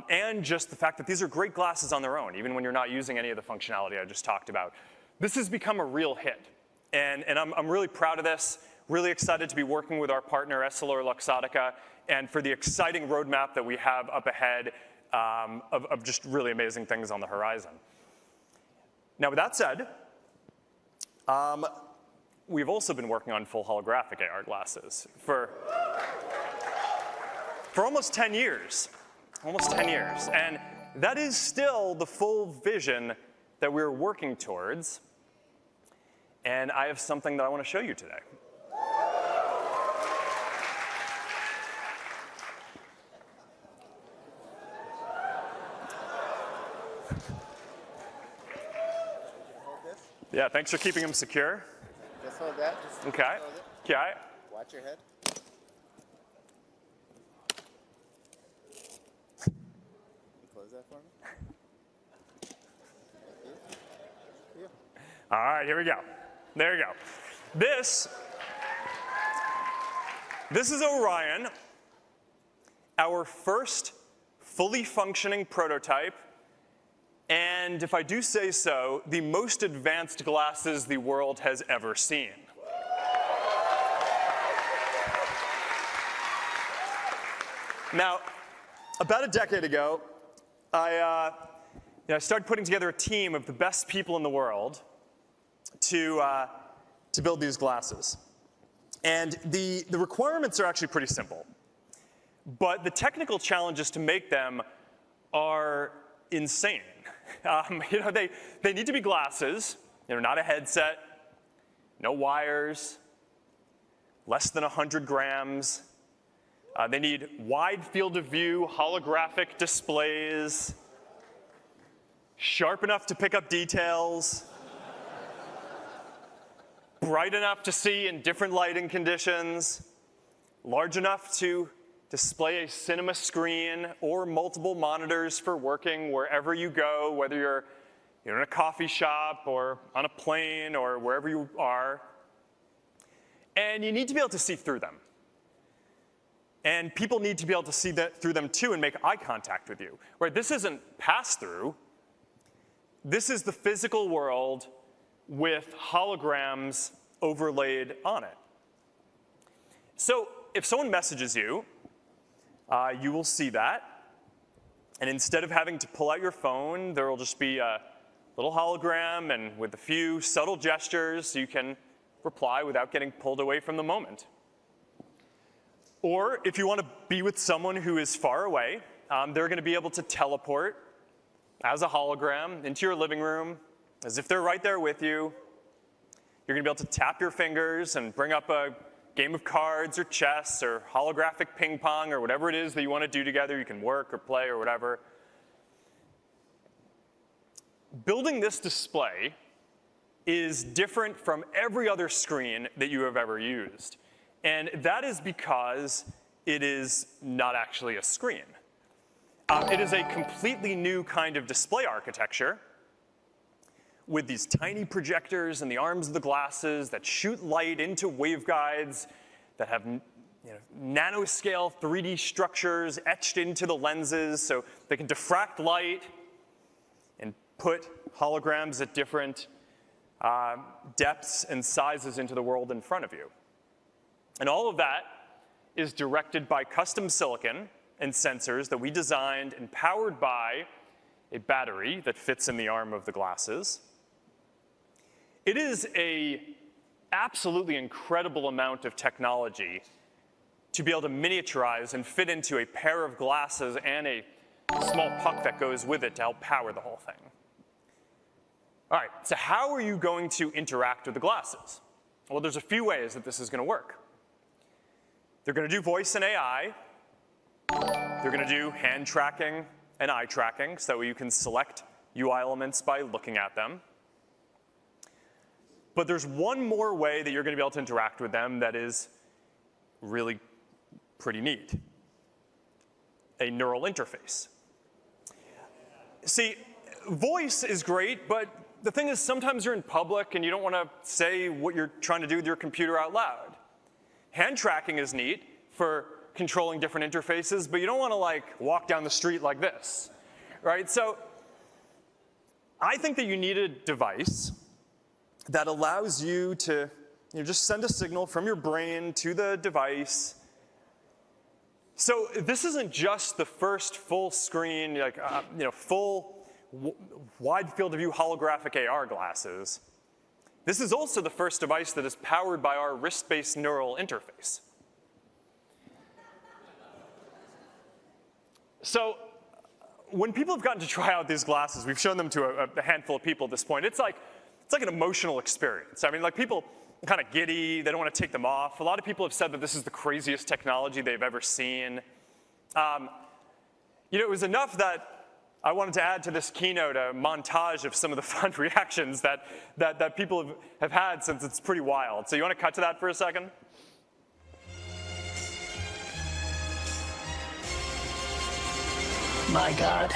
and just the fact that these are great glasses on their own, even when you're not using any of the functionality I just talked about, this has become a real hit. And I'm really proud of this, really excited to be working with our partner, EssilorLuxottica, and for the exciting roadmap that we have up ahead of just really amazing things on the horizon. Now, with that said, we've also been working on full holographic AR glasses for almost 10 years. Almost 10 years. And that is still the full vision that we're working towards. And I have something that I want to show you today. Yeah, thanks for keeping them secure. Just hold that. Just Okay. hold it. Okay. Watch your head. Close that for me. Thank you. All right, here we go. There you go. This is Orion, our first fully functioning prototype, and if I do say so, the most advanced glasses the world has ever seen. Now, about a decade ago, I started putting together a team of the best people in the world to build these glasses. And the requirements are actually pretty simple. But the technical challenges to make them are insane. They need to be glasses, not a headset, no wires, less than 100 grams. They need wide field of view, holographic displays, sharp enough to pick up details, bright enough to see in different lighting conditions, large enough to display a cinema screen or multiple monitors for working wherever you go, whether you're in a coffee shop or on a plane or wherever you are. And you need to be able to see through them. And people need to be able to see through them too and make eye contact with you. Right? This isn't pass-through. This is the physical world with holograms overlaid on it. So if someone messages you, you will see that. And instead of having to pull out your phone, there will just be a little hologram, and with a few subtle gestures, you can reply without getting pulled away from the moment. Or if you want to be with someone who is far away, they're going to be able to teleport as a hologram into your living room, as if they're right there with you. You're going to be able to tap your fingers and bring up a game of cards or chess or holographic ping pong or whatever it is that you want to do together. You can work or play or whatever. Building this display is different from every other screen that you have ever used. And that is because it is not actually a screen. It is a completely new kind of display architecture with these tiny projectors in the arms of the glasses that shoot light into waveguides that have nanoscale 3D structures etched into the lenses so they can diffract light and put holograms at different depths and sizes into the world in front of you. And all of that is directed by custom silicon and sensors that we designed and powered by a battery that fits in the arm of the glasses. It is an absolutely incredible amount of technology to be able to miniaturize and fit into a pair of glasses and a small puck that goes with it to help power the whole thing. All right, so how are you going to interact with the glasses? Well, there's a few ways that this is going to work. They're going to do voice and AI. They're going to do hand tracking and eye tracking, so you can select UI elements by looking at them. But there's one more way that you're going to be able to interact with them that is really pretty neat. A neural interface. See, voice is great, but the thing is sometimes you're in public and you don't want to say what you're trying to do with your computer out loud. Hand tracking is neat for controlling different interfaces, but you don't want to walk down the street like this, right? So I think that you need a device that allows you to just send a signal from your brain to the device. So this isn't just the first full screen, full wide field of view holographic AR glasses. This is also the first device that is powered by our wrist-based neural interface. So when people have gotten to try out these glasses, we've shown them to a handful of people at this point, it's like an emotional experience. I mean, people are kind of giddy, they don't want to take them off. A lot of people have said that this is the craziest technology they've ever seen. It was enough that I wanted to add to this keynote a montage of some of the fun reactions that people have had, since it's pretty wild. So you want to cut to that for a second? My God.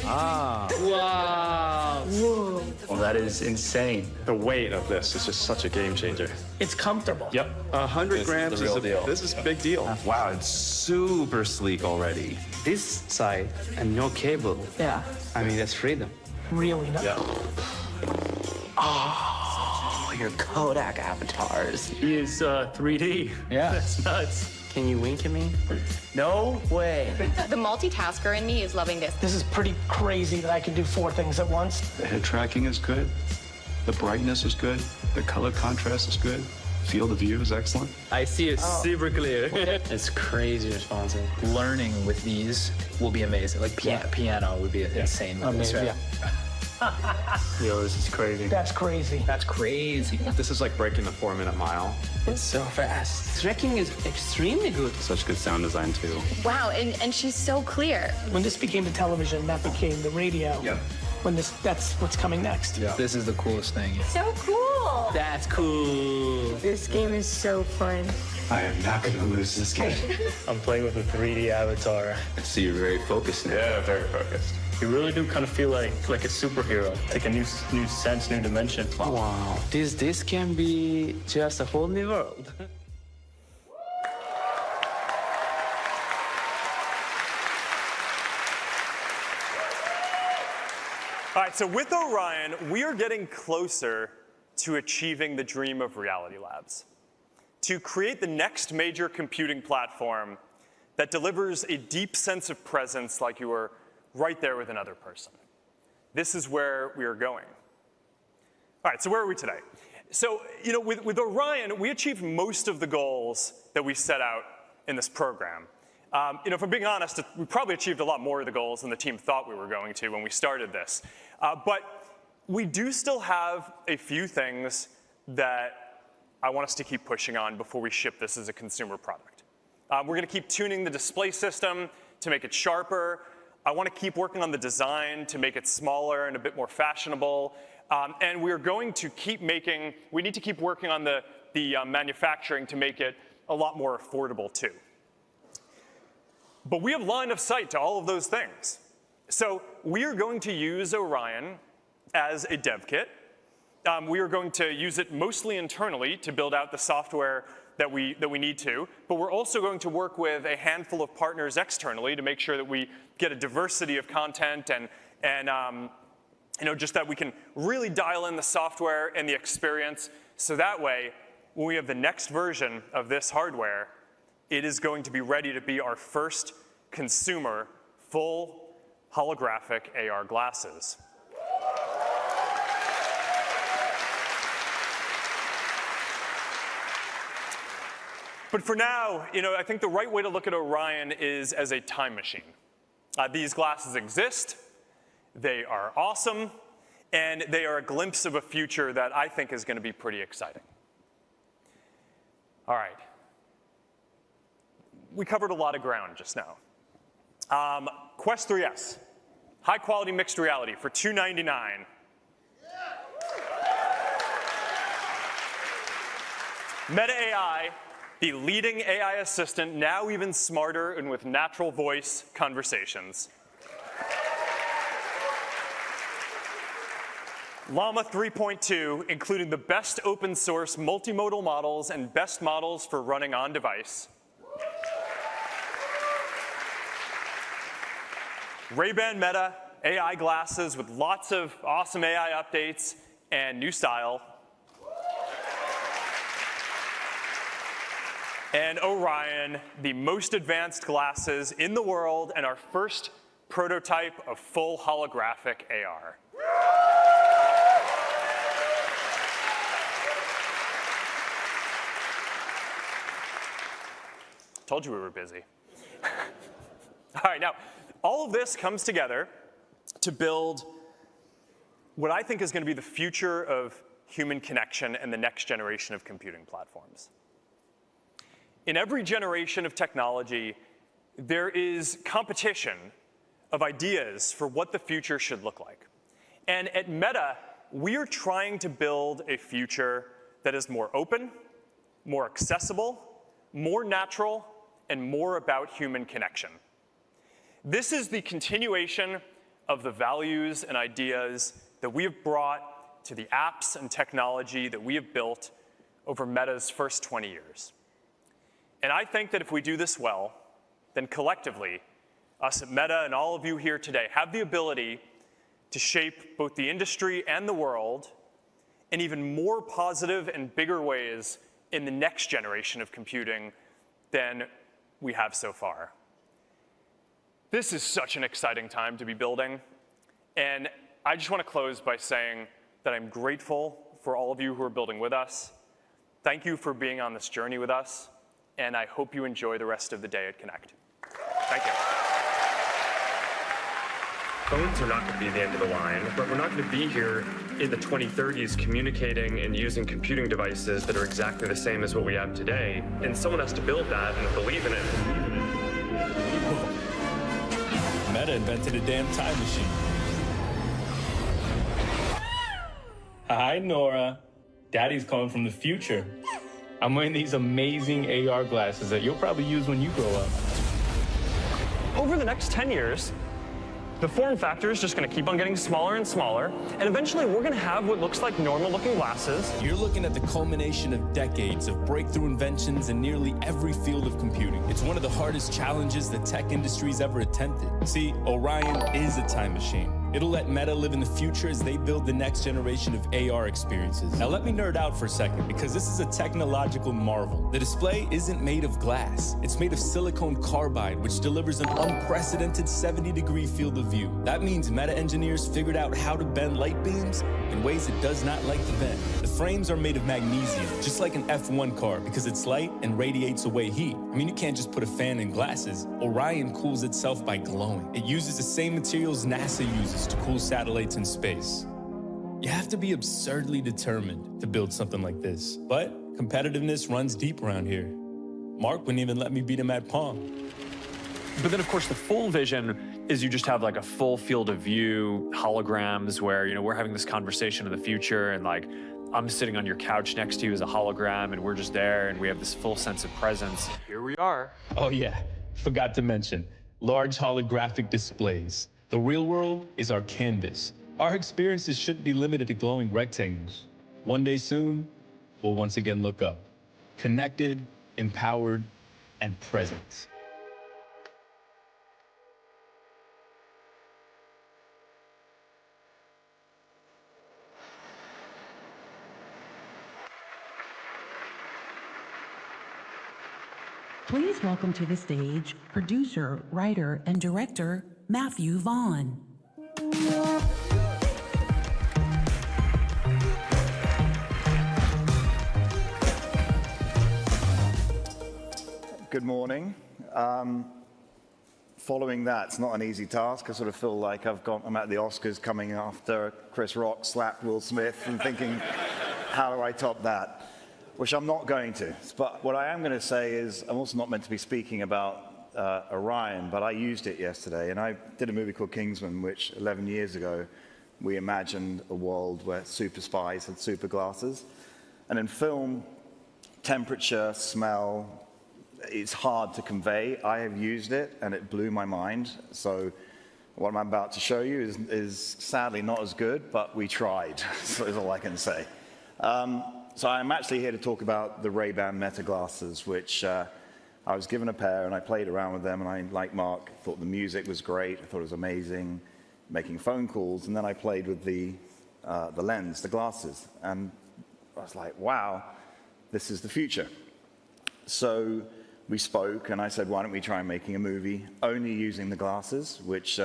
Ah. Wow. Whoa. Well, that is insane. The weight of this is just such a game changer. It's comfortable. Yep. 100 grams is This is a big deal. Wow, it's super sleek already. This side and no cable. Yeah. I mean, that's freedom. Really nice. Yeah. Oh, your Kodak avatars. He is 3D. Yeah. That's nuts. Can you wink at me? No way. The multitasker in me is loving this. This is pretty crazy that I can do 4 things at once. The head tracking is good. The brightness is good. The color contrast is good. Field of view is excellent. I see it super clear. It's crazy responsive. Learning with these will be amazing. Like piano would be insane with this, right? Yo, this is crazy. That's crazy. That's crazy. This is like breaking the 4-minute mile. It's so fast. Tracking is extremely good. Such good sound design, too. Wow, and she's so clear. When this became the television, that became the radio. Yep. That's what's coming next. Yeah. This is the coolest thing. So cool. That's cool. This game is so fun. I am not going to lose this game. I'm playing with a 3D avatar. I see you're very focused now. Yeah, very focused. You really do kind of feel like a superhero. Like a new sense, new dimension. Wow. This can be just a whole new world. All right, so with Orion, we are getting closer to achieving the dream of Reality Labs, to create the next major computing platform that delivers a deep sense of presence like you are right there with another person. This is where we are going. All right, so where are we today? So, with Orion, we achieved most of the goals that we set out in this program. If I'm being honest, we probably achieved a lot more of the goals than the team thought we were going to when we started this. But we do still have a few things that I want us to keep pushing on before we ship this as a consumer product. We're going to keep tuning the display system to make it sharper. I want to keep working on the design to make it smaller and a bit more fashionable. And we're going to we need to keep working on the manufacturing to make it a lot more affordable too. But we have line of sight to all of those things. So we are going to use Orion as a dev kit. We are going to use it mostly internally to build out the software that we need to, but we're also going to work with a handful of partners externally to make sure that we get a diversity of content and just that we can really dial in the software and the experience, so that way, when we have the next version of this hardware, it is going to be ready to be our first consumer full holographic AR glasses. But for now, I think the right way to look at Orion is as a time machine. These glasses exist, they are awesome, and they are a glimpse of a future that I think is going to be pretty exciting. All right. We covered a lot of ground just now. Quest 3S, high quality mixed reality for $299. Meta AI, the leading AI assistant, now even smarter and with natural voice conversations. Llama 3.2, including the best open source multimodal models and best models for running on device. Ray-Ban Meta AI glasses with lots of awesome AI updates and new style. And Orion, the most advanced glasses in the world and our first prototype of full holographic AR. Told you we were busy. All right, now, all of this comes together to build what I think is going to be the future of human connection and the next generation of computing platforms. In every generation of technology, there is competition of ideas for what the future should look like. And at Meta, we are trying to build a future that is more open, more accessible, more natural, and more about human connection. This is the continuation of the values and ideas that we have brought to the apps and technology that we have built over Meta's first 20 years. And I think that if we do this well, then collectively, us at Meta and all of you here today have the ability to shape both the industry and the world in even more positive and bigger ways in the next generation of computing than we have so far. This is such an exciting time to be building, and I just want to close by saying that I'm grateful for all of you who are building with us. Thank you for being on this journey with us, and I hope you enjoy the rest of the day at Connect. Thank you. Phones are not going to be the end of the line, but we're not going to be here in the 2030s communicating and using computing devices that are exactly the same as what we have today. And someone has to build that and believe in it. Meta invented a damn time machine. Hi, Nora. Daddy's calling from the future. I'm wearing these amazing AR glasses that you'll probably use when you grow up. Over the next 10 years, the form factor is just going to keep on getting smaller and smaller, and eventually we're going to have what looks like normal-looking glasses. You're looking at the culmination of decades of breakthrough inventions in nearly every field of computing. It's one of the hardest challenges the tech industry's ever attempted. See, Orion is a time machine. It'll let Meta live in the future as they build the next generation of AR experiences. Now let me nerd out for a second, because this is a technological marvel. The display isn't made of glass. It's made of silicon carbide, which delivers an unprecedented 70-degree field of view. That means Meta engineers figured out how to bend light beams in ways it does not like to bend. The frames are made of magnesium, just like an F1 car, because it's light and radiates away heat. I mean, you can't just put a fan in glasses. Orion cools itself by glowing. It uses the same materials NASA uses to cool satellites in space. You have to be absurdly determined to build something like this. But competitiveness runs deep around here. Mark wouldn't even let me beat him at Pong. But then, of course, the full vision is you just have like a full field of view, holograms, where, you know, we're having this conversation in the future, and like I'm sitting on your couch next to you as a hologram, and we're just there, and we have this full sense of presence. Here we are. Oh yeah, forgot to mention, large holographic displays. The real world is our canvas. Our experiences shouldn't be limited to glowing rectangles. One day soon, we'll once again look up, connected, empowered, and present. Please welcome to the stage producer, writer, and director Matthew Vaughn. Good morning. Following that, it's not an easy task. I sort of feel like I'm at the Oscars coming after Chris Rock slapped Will Smith and thinking, how do I top that? Which I'm not going to. But what I am going to say is, I'm also not meant to be speaking about Orion, but I used it yesterday, and I did a movie called Kingsman, which 11 years ago, we imagined a world where super spies had super glasses. And in film, temperature, smell, it's hard to convey. I have used it, and it blew my mind. So what I'm about to show you is sadly not as good, but we tried, so that's all I can say. So I'm actually here to talk about the Ray-Ban Meta glasses, which I was given a pair, and I played around with them, and I, like Mark, thought the music was great. I thought it was amazing, making phone calls, and then I played with the lens, the glasses, and I was like, wow, this is the future. So we spoke, and I said, why don't we try making a movie only using the glasses, which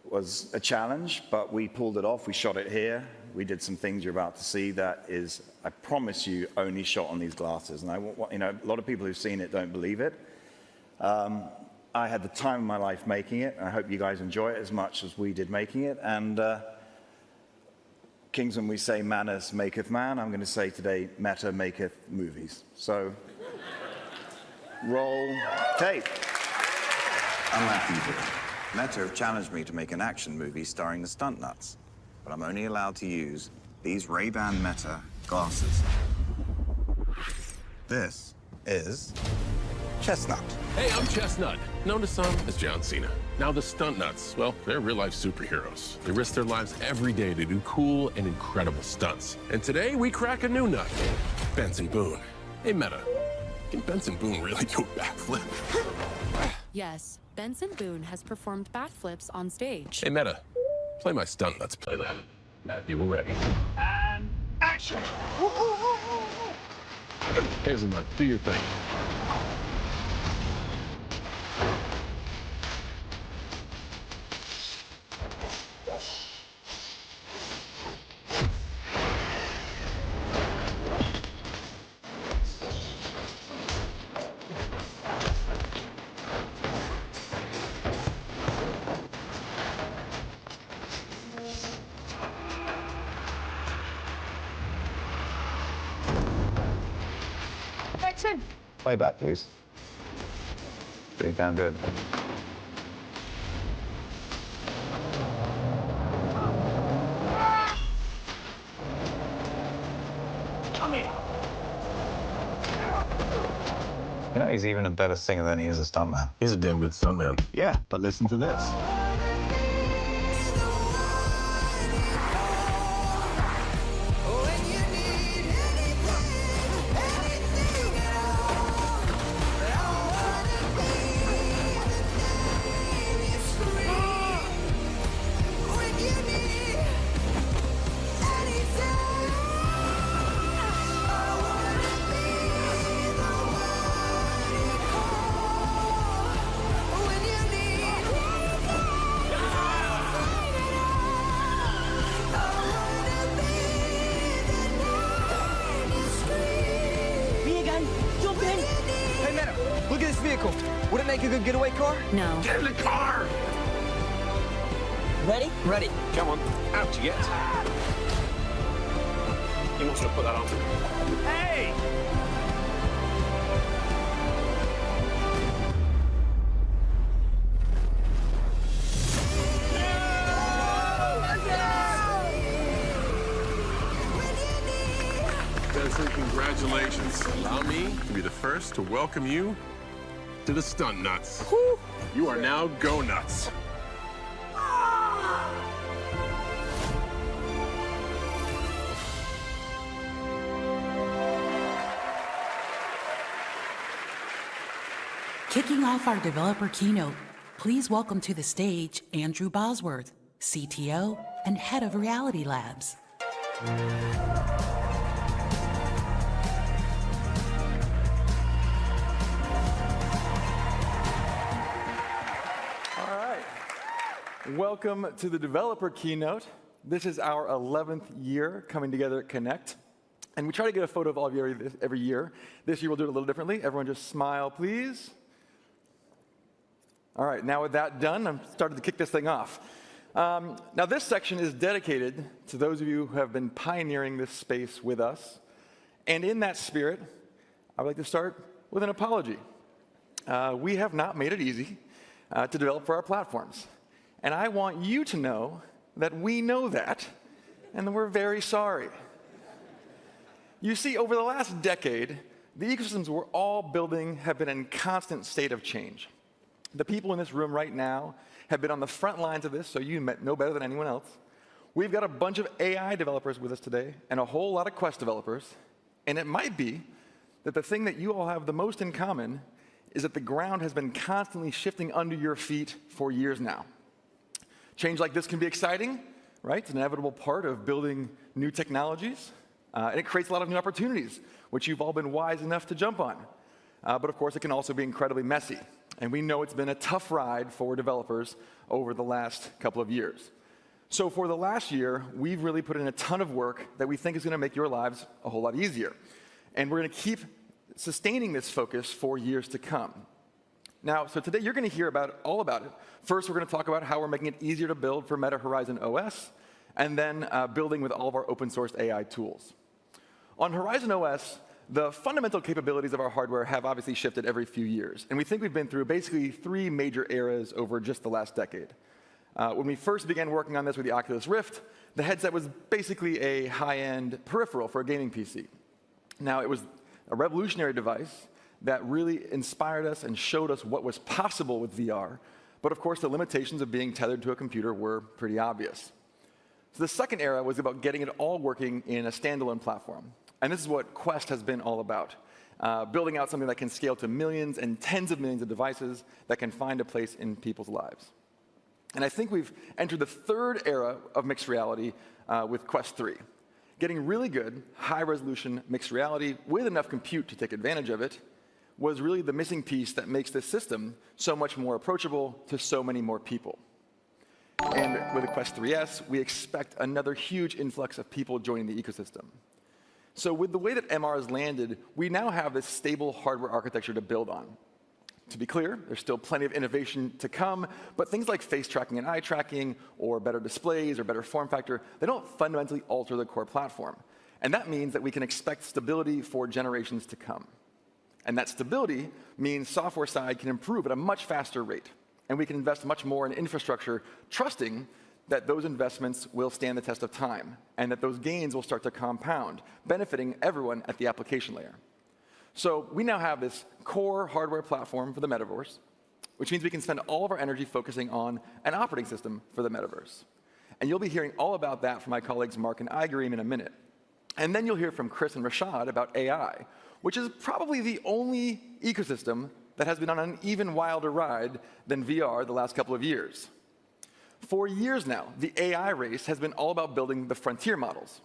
was a challenge, but we pulled it off. We shot it here. We did some things you're about to see that is, I promise you, only shot on these glasses. And a lot of people who've seen it don't believe it. I had the time of my life making it, and I hope you guys enjoy it as much as we did making it. And Kingsman, we say manners maketh man. I'm going to say today, Meta maketh movies. So, roll tape. I'm laughing. Meta have challenged me to make an action movie starring the stunt nuts, but I'm only allowed to use these Ray-Ban Meta glasses. This is Chestnut. Hey, I'm Chestnut, known to some as John Cena. Now the stunt nuts, well, they're real-life superheroes. They risk their lives every day to do cool and incredible stunts. And today, we crack a new nut, Benson Boone. Hey, Meta, can Benson Boone really do a backflip? Yes, Benson Boone has performed backflips on stage. Hey, Meta, play my stunt nuts play that. Matthew, we're ready. And action! Hazelnut, do your thing. Action! Play back, please. Pretty damn good. Come here. You know, he's even a better singer than he is a stuntman. He's a damn good stuntman. Yeah, but listen to this. Me again. Jump in. Hey, Meta, look at this vehicle. Would it make a good getaway car? No. Get in the car! Ready? Ready. Come on, out you get. He wants you to put that on. Hey! Benson, congratulations. Allow me to be the first to welcome you to the stunt nuts. You are now Go Nuts. Kicking off our developer keynote, please welcome to the stage Andrew Bosworth, CTO and head of Reality Labs. All right. Welcome to the developer keynote. This is our 11th year coming together at Connect. And we try to get a photo of all of you every year. This year we'll do it a little differently. Everyone just smile, please. All right, now with that done, I'm starting to kick this thing off. Now this section is dedicated to those of you who have been pioneering this space with us. And in that spirit, I would like to start with an apology. We have not made it easy to develop for our platforms. And I want you to know that we know that, and that we're very sorry. You see, over the last decade, the ecosystems we're all building have been in constant state of change. The people in this room right now have been on the front lines of this, so you know better than anyone else. We've got a bunch of AI developers with us today, and a whole lot of Quest developers. And it might be that the thing that you all have the most in common is that the ground has been constantly shifting under your feet for years now. Change like this can be exciting, right? It's an inevitable part of building new technologies. And it creates a lot of new opportunities, which you've all been wise enough to jump on. But of course, it can also be incredibly messy. And we know it's been a tough ride for developers over the last couple of years. So for the last year, we've really put in a ton of work that we think is going to make your lives a whole lot easier. And we're going to keep sustaining this focus for years to come. Now, so today you're going to hear all about it. First, we're going to talk about how we're making it easier to build for Meta Horizon OS, and then building with all of our open source AI tools. On Horizon OS, the fundamental capabilities of our hardware have obviously shifted every few years. And we think we've been through basically 3 major eras over just the last decade. When we first began working on this with the Oculus Rift, the headset was basically a high-end peripheral for a gaming PC. Now, it was a revolutionary device that really inspired us and showed us what was possible with VR. But of course, the limitations of being tethered to a computer were pretty obvious. So the second era was about getting it all working in a standalone platform. And this is what Quest has been all about, building out something that can scale to millions and tens of millions of devices that can find a place in people's lives. And I think we've entered the third era of mixed reality with Quest 3. Getting really good, high-resolution mixed reality with enough compute to take advantage of it was really the missing piece that makes this system so much more approachable to so many more people. And with the Quest 3S, we expect another huge influx of people joining the ecosystem. So with the way that MR has landed, we now have this stable hardware architecture to build on. To be clear, there's still plenty of innovation to come, but things like face tracking and eye tracking, or better displays, or better form factor, they don't fundamentally alter the core platform. And that means that we can expect stability for generations to come. And that stability means software side can improve at a much faster rate. And we can invest much more in infrastructure, trusting that those investments will stand the test of time, and that those gains will start to compound, benefiting everyone at the application layer. So we now have this core hardware platform for the metaverse, which means we can spend all of our energy focusing on an operating system for the metaverse. And you'll be hearing all about that from my colleagues Mark and Igerim in a minute. And then you'll hear from Chris and Rashad about AI, which is probably the only ecosystem that has been on an even wilder ride than VR the last couple of years. For years now, the AI race has been all about building the frontier models.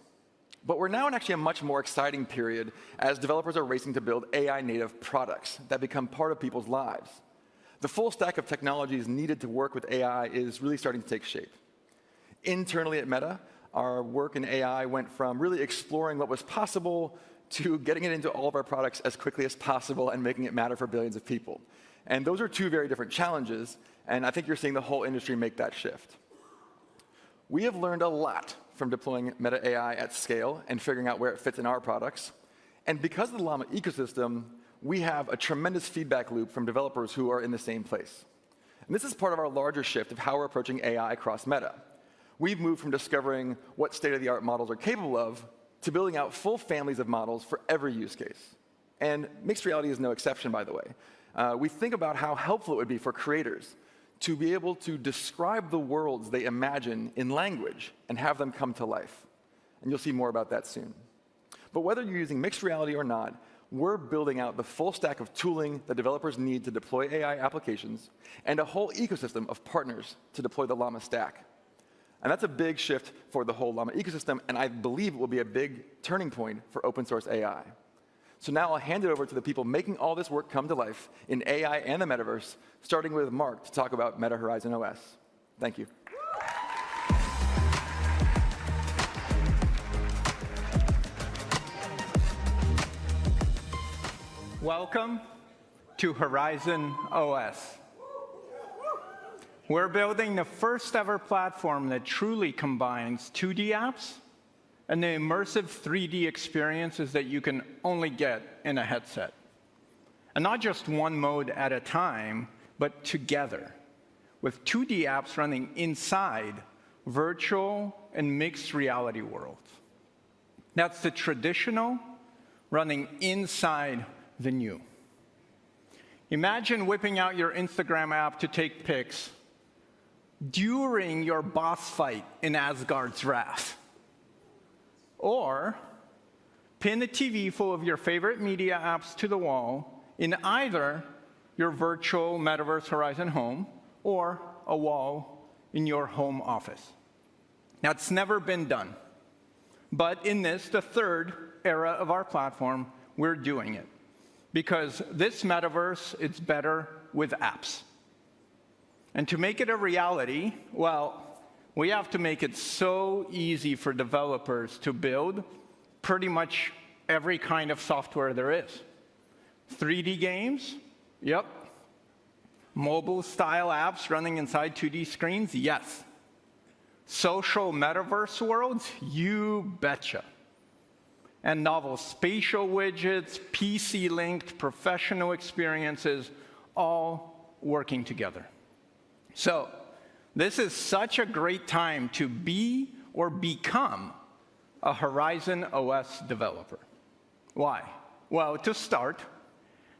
But we're now in actually a much more exciting period as developers are racing to build AI-native products that become part of people's lives. The full stack of technologies needed to work with AI is really starting to take shape. Internally at Meta, our work in AI went from really exploring what was possible to getting it into all of our products as quickly as possible and making it matter for billions of people. And those are 2 very different challenges, and I think you're seeing the whole industry make that shift. We have learned a lot from deploying Meta AI at scale and figuring out where it fits in our products. And because of the Llama ecosystem, we have a tremendous feedback loop from developers who are in the same place. And this is part of our larger shift of how we're approaching AI across Meta. We've moved from discovering what state-of-the-art models are capable of to building out full families of models for every use case. And mixed reality is no exception, by the way. We think about how helpful it would be for creators to be able to describe the worlds they imagine in language and have them come to life. And you'll see more about that soon. But whether you're using mixed reality or not, we're building out the full stack of tooling that developers need to deploy AI applications and a whole ecosystem of partners to deploy the Llama stack. And that's a big shift for the whole Llama ecosystem, and I believe it will be a big turning point for open source AI. So now I'll hand it over to the people making all this work come to life in AI and the metaverse, starting with Mark to talk about Meta Horizon OS. Thank you. Welcome to Horizon OS. We're building the first ever platform that truly combines 2D apps and the immersive 3D experiences that you can only get in a headset. And not just one mode at a time, but together, with 2D apps running inside virtual and mixed reality worlds. That's the traditional running inside the new. Imagine whipping out your Instagram app to take pics during your boss fight in Asgard's Wrath. Or pin a TV full of your favorite media apps to the wall in either your virtual Metaverse Horizon home or a wall in your home office. Now, it's never been done. But in this, the third era of our platform, we're doing it. Because this metaverse, it's better with apps. And to make it a reality, well, we have to make it so easy for developers to build pretty much every kind of software there is. 3D games? Yep. Mobile-style apps running inside 2D screens? Yes. Social metaverse worlds? You betcha. and novel spatial widgets, PC-linked professional experiences, all working together. So this is such a great time to be or become a Horizon OS developer. Why? Well, to start,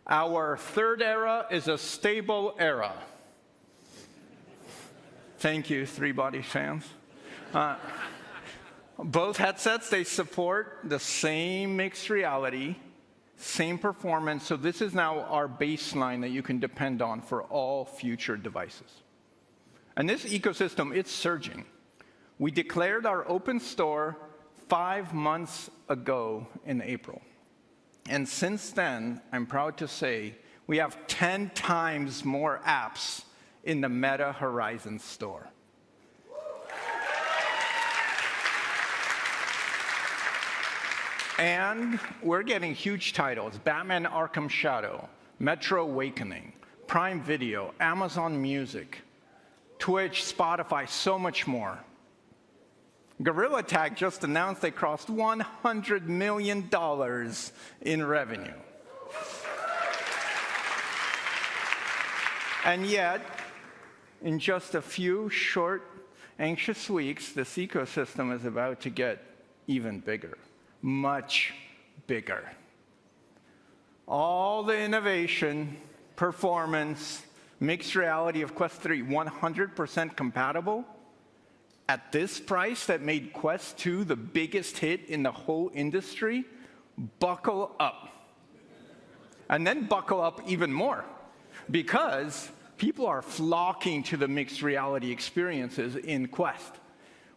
our third era is a stable era. Thank you, Three Body fans. Both headsets, they support the same mixed reality, same performance, so this is now our baseline that you can depend on for all future devices. And this ecosystem, it's surging. We declared our open store 5 months ago in April. And since then, I'm proud to say, we have 10 times more apps in the Meta Horizon store. And we're getting huge titles: Batman Arkham Shadow, Metro Awakening, Prime Video, Amazon Music, Twitch, Spotify, so much more. Gorilla Tag just announced they crossed $100 million in revenue. And yet, in just a few short, anxious weeks, this ecosystem is about to get even bigger. Much bigger. All the innovation, performance, mixed reality of Quest 3, 100% compatible at this price that made Quest 2 the biggest hit in the whole industry. Buckle up. And then buckle up even more, because people are flocking to the mixed reality experiences in Quest.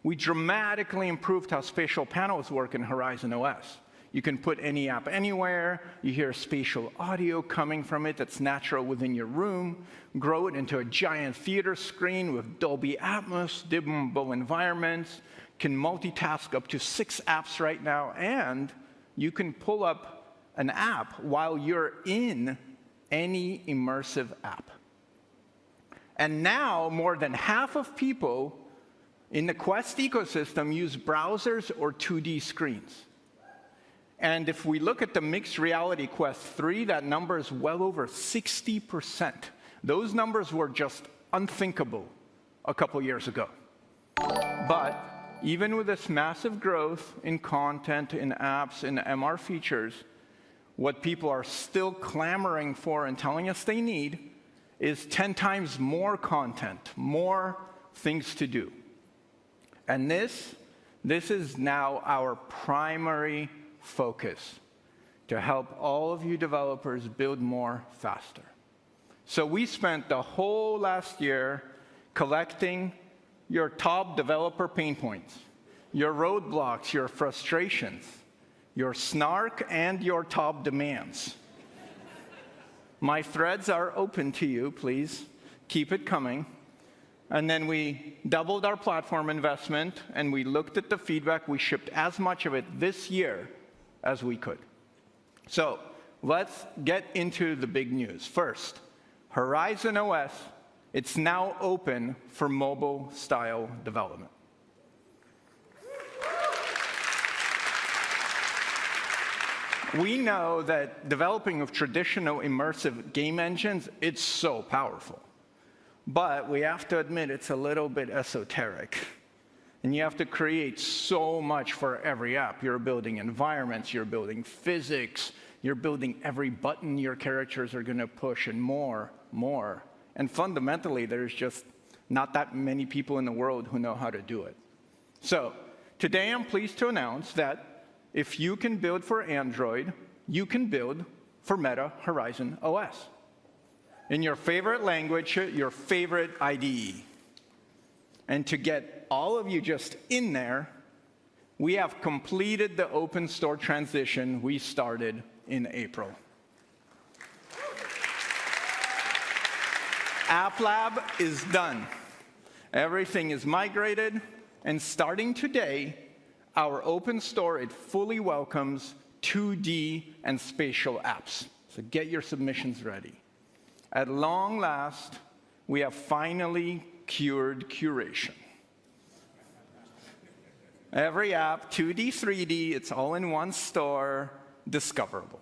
We dramatically improved how spatial panels work in Horizon OS. You can put any app anywhere, you hear spatial audio coming from it that's natural within your room, grow it into a giant theater screen with Dolby Atmos, dimmable environments, can multitask up to 6 apps right now, and you can pull up an app while you're in any immersive app. And now, more than half of people in the Quest ecosystem use browsers or 2D screens. And if we look at the mixed reality Quest 3, that number is well over 60%. Those numbers were just unthinkable a couple years ago. But even with this massive growth in content, in apps, in MR features, what people are still clamoring for and telling us they need is 10 times more content, more things to do. And this is now our primary focus, to help all of you developers build more faster. So we spent the whole last year collecting your top developer pain points, your roadblocks, your frustrations, your snark, and your top demands. My threads are open to you, please keep it coming. And then we doubled our platform investment, and we looked at the feedback. We shipped as much of it this year as we could. So let's get into the big news. First, Horizon OS, it's now open for mobile-style development. We know that developing with traditional immersive game engines, it's so powerful. But we have to admit it's a little bit esoteric. And you have to create so much for every app. You're building environments, you're building physics, you're building every button your characters are going to push, and more. And fundamentally, there's just not that many people in the world who know how to do it. So today I'm pleased to announce that if you can build for Android, you can build for Meta Horizon OS. In your favorite language, your favorite IDE. And to get all of you just in there, we have completed the open store transition we started in April. App Lab is done. Everything is migrated, and starting today, our open store, it fully welcomes 2D and spatial apps. So get your submissions ready. At long last, we have finally cured curation. Every app, 2D, 3D, it's all in one store, discoverable.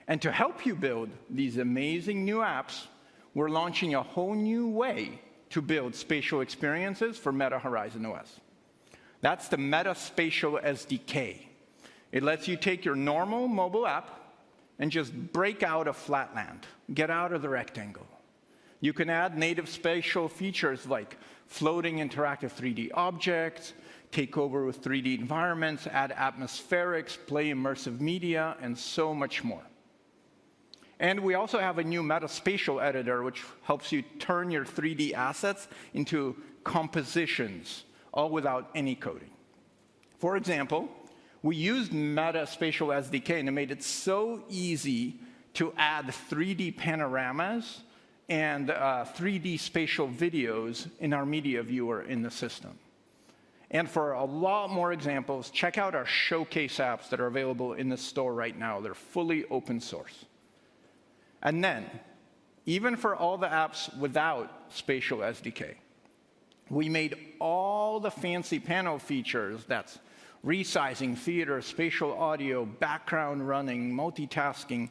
And to help you build these amazing new apps, we're launching a whole new way to build spatial experiences for Meta Horizon OS. That's the Meta Spatial SDK. It lets you take your normal mobile app and just break out of flatland, get out of the rectangle. You can add native spatial features like floating interactive 3D objects, take over with 3D environments, add atmospherics, play immersive media, and so much more. And we also have a new metaspatial editor, which helps you turn your 3D assets into compositions, all without any coding. For example, we used Metaspatial SDK, and it made it so easy to add 3D panoramas and 3D spatial videos in our media viewer in the system. And for a lot more examples, check out our showcase apps that are available in the store right now. They're fully open source. And then, even for all the apps without Spatial SDK, we made all the fancy panel features, that's resizing, theater, spatial audio, background running, multitasking,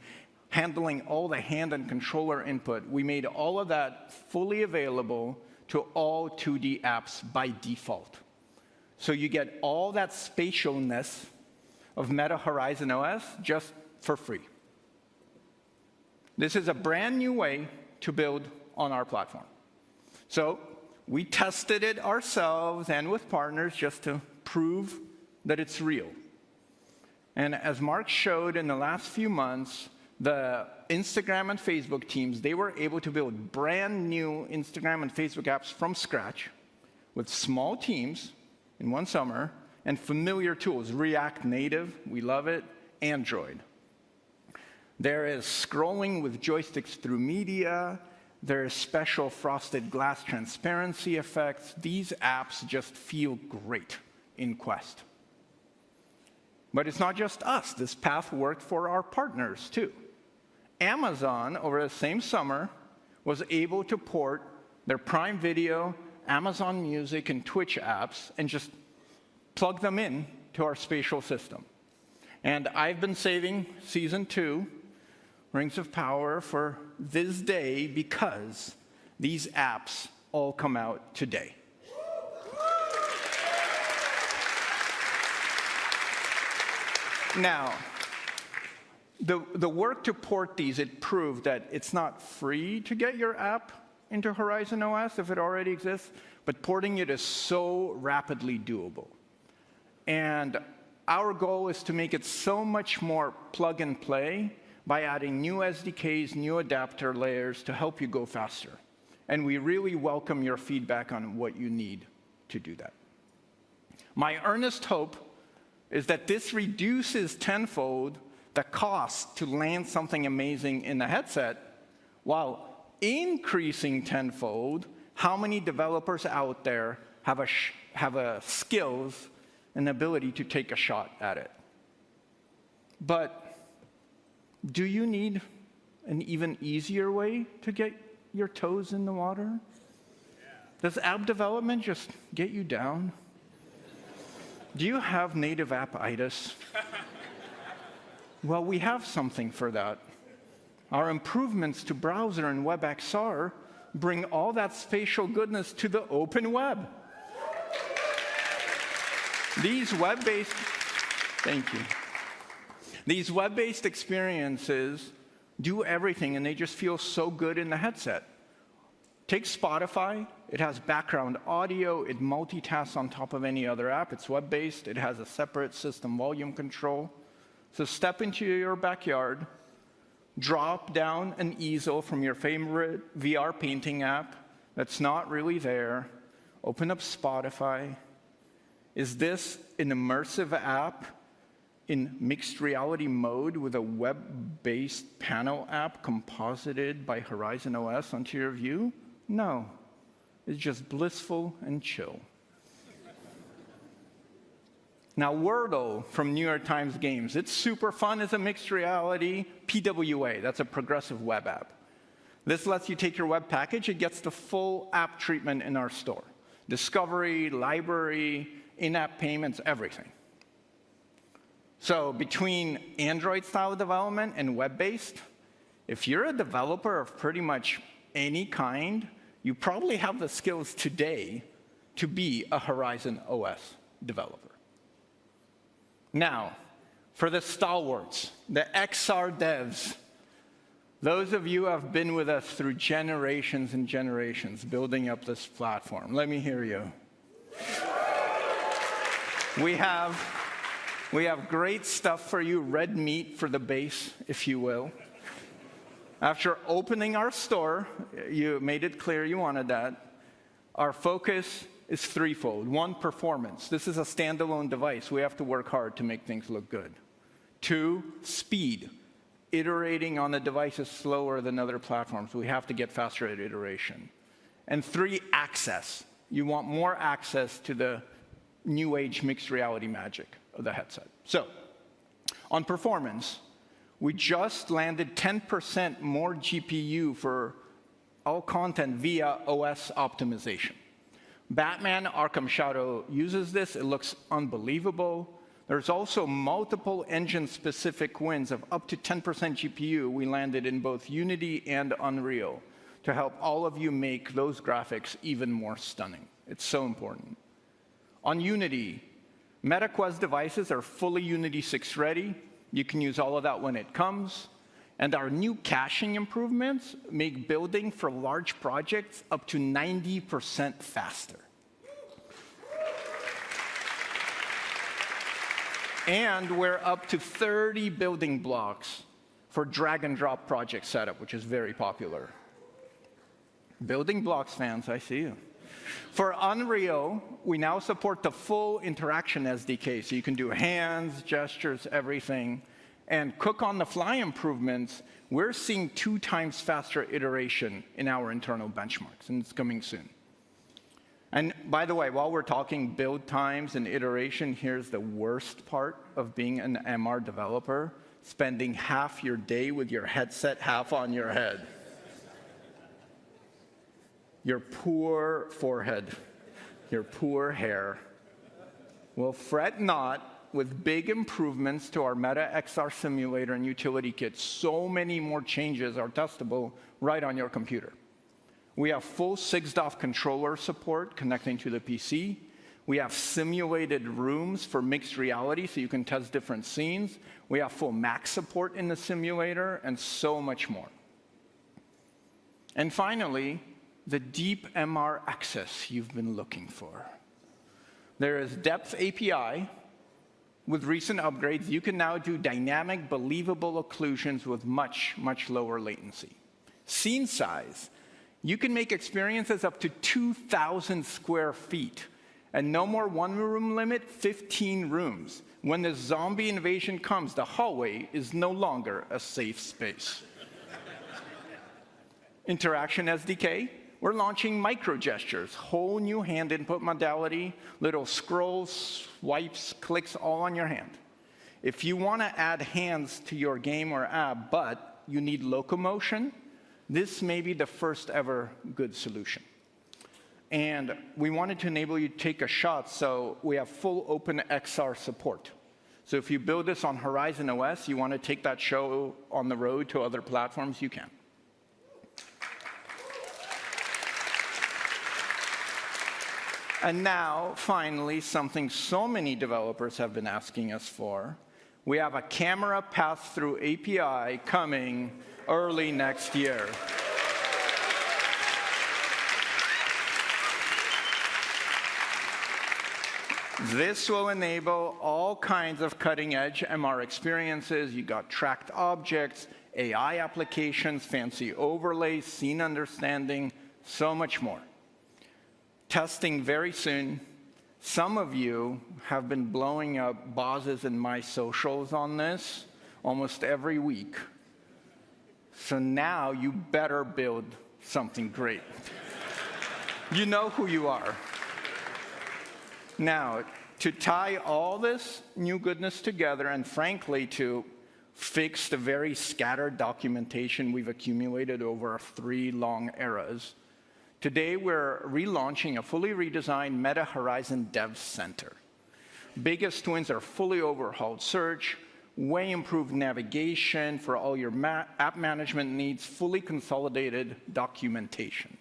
handling all the hand and controller input. We made all of that fully available to all 2D apps by default. So you get all that spatialness of Meta Horizon OS just for free. This is a brand new way to build on our platform. So we tested it ourselves and with partners just to prove that it's real. And as Mark showed in the last few months, the Instagram and Facebook teams, they were able to build brand new Instagram and Facebook apps from scratch with small teams in one summer and familiar tools, React Native, we love it, Android. There is scrolling with joysticks through media. There is special frosted glass transparency effects. These apps just feel great in Quest. But it's not just us. This path worked for our partners, too. Amazon, over the same summer, was able to port their Prime Video, Amazon Music, and Twitch apps and just plug them in to our spatial system. And I've been saving Season 2, Rings of Power, for this day because these apps all come out today. Now, the work to port these, it proved that it's not free to get your app into Horizon OS if it already exists, but porting it is so rapidly doable. And our goal is to make it so much more plug and play by adding new SDKs, new adapter layers to help you go faster. And we really welcome your feedback on what you need to do that. My earnest hope is that this reduces tenfold the cost to land something amazing in the headset, while increasing tenfold how many developers out there have a skills and ability to take a shot at it. But do you need an even easier way to get your toes in the water? Does app development just get you down? Do you have native app-itis? Well, we have something for that. Our improvements to browser and WebXR bring all that spatial goodness to the open web. These web-based, thank you. These web-based experiences do everything, and they just feel so good in the headset. Take Spotify. It has background audio. It multitasks on top of any other app. It's web-based. It has a separate system volume control. So step into your backyard, drop down an easel from your favorite VR painting app that's not really there, open up Spotify. Is this an immersive app in mixed reality mode with a web-based panel app composited by Horizon OS onto your view? No, it's just blissful and chill. Now, Wordle from New York Times Games, it's super fun as a mixed reality PWA. That's a progressive web app. This lets you take your web package. It gets the full app treatment in our store. Discovery, library, in-app payments, everything. So between Android-style development and web-based, if you're a developer of pretty much any kind, you probably have the skills today to be a Horizon OS developer. Now, for the stalwarts, the XR devs, those of you who have been with us through generations and generations building up this platform, let me hear you. We have great stuff for you, red meat for the base, if you will. After opening our store, you made it clear you wanted that. Our focus is threefold. One, performance. This is a standalone device. We have to work hard to make things look good. Two, speed. Iterating on the device is slower than other platforms. We have to get faster at iteration. And three, access. You want more access to the new age mixed reality magic of the headset. So, on performance, we just landed 10% more GPU for all content via OS optimization. Batman Arkham Shadow uses this. It looks unbelievable. There's also multiple engine-specific wins of up to 10% GPU we landed in both Unity and Unreal to help all of you make those graphics even more stunning. It's so important. On Unity, MetaQuest devices are fully Unity 6 ready. You can use all of that when it comes. And our new caching improvements make building for large projects up to 90% faster. And we're up to 30 building blocks for drag and drop project setup, which is very popular. Building blocks fans, I see you. For Unreal, we now support the full interaction SDK, so you can do hands, gestures, everything. And cook on the fly improvements, we're seeing 2 times faster iteration in our internal benchmarks, and it's coming soon. And by the way, while we're talking build times and iteration, here's the worst part of being an MR developer: spending half your day with your headset half on your head. Your poor forehead, your poor hair. Well, fret not. With big improvements to our Meta XR simulator and utility kit, so many more changes are testable right on your computer. We have full 6DoF controller support connecting to the PC. We have simulated rooms for mixed reality, so you can test different scenes. We have full Mac support in the simulator, and so much more. And finally, the deep MR access you've been looking for. There is Depth API. With recent upgrades, you can now do dynamic, believable occlusions with much, much lower latency. Scene size. You can make experiences up to 2,000 square feet. And no more one-room limit, 15 rooms. When the zombie invasion comes, the hallway is no longer a safe space. Interaction SDK. We're launching micro gestures, whole new hand input modality, little scrolls, swipes, clicks, all on your hand. If you want to add hands to your game or app, but you need locomotion, this may be the first ever good solution. And we wanted to enable you to take a shot, so we have full open XR support. So if you build this on Horizon OS, you want to take that show on the road to other platforms, you can. And now, finally, something so many developers have been asking us for. We have a camera pass-through API coming early next year. This will enable all kinds of cutting-edge MR experiences. You got tracked objects, AI applications, fancy overlays, scene understanding, so much more. Testing very soon. Some of you have been blowing up Boz's and my socials on this almost every week. So now you better build something great. You know who you are. Now, to tie all this new goodness together, and frankly, to fix the very scattered documentation we've accumulated over 3 long eras, today we're relaunching a fully redesigned Meta Horizon Dev Center. Biggest wins are fully overhauled search, way improved navigation for all your app management needs, fully consolidated documentation.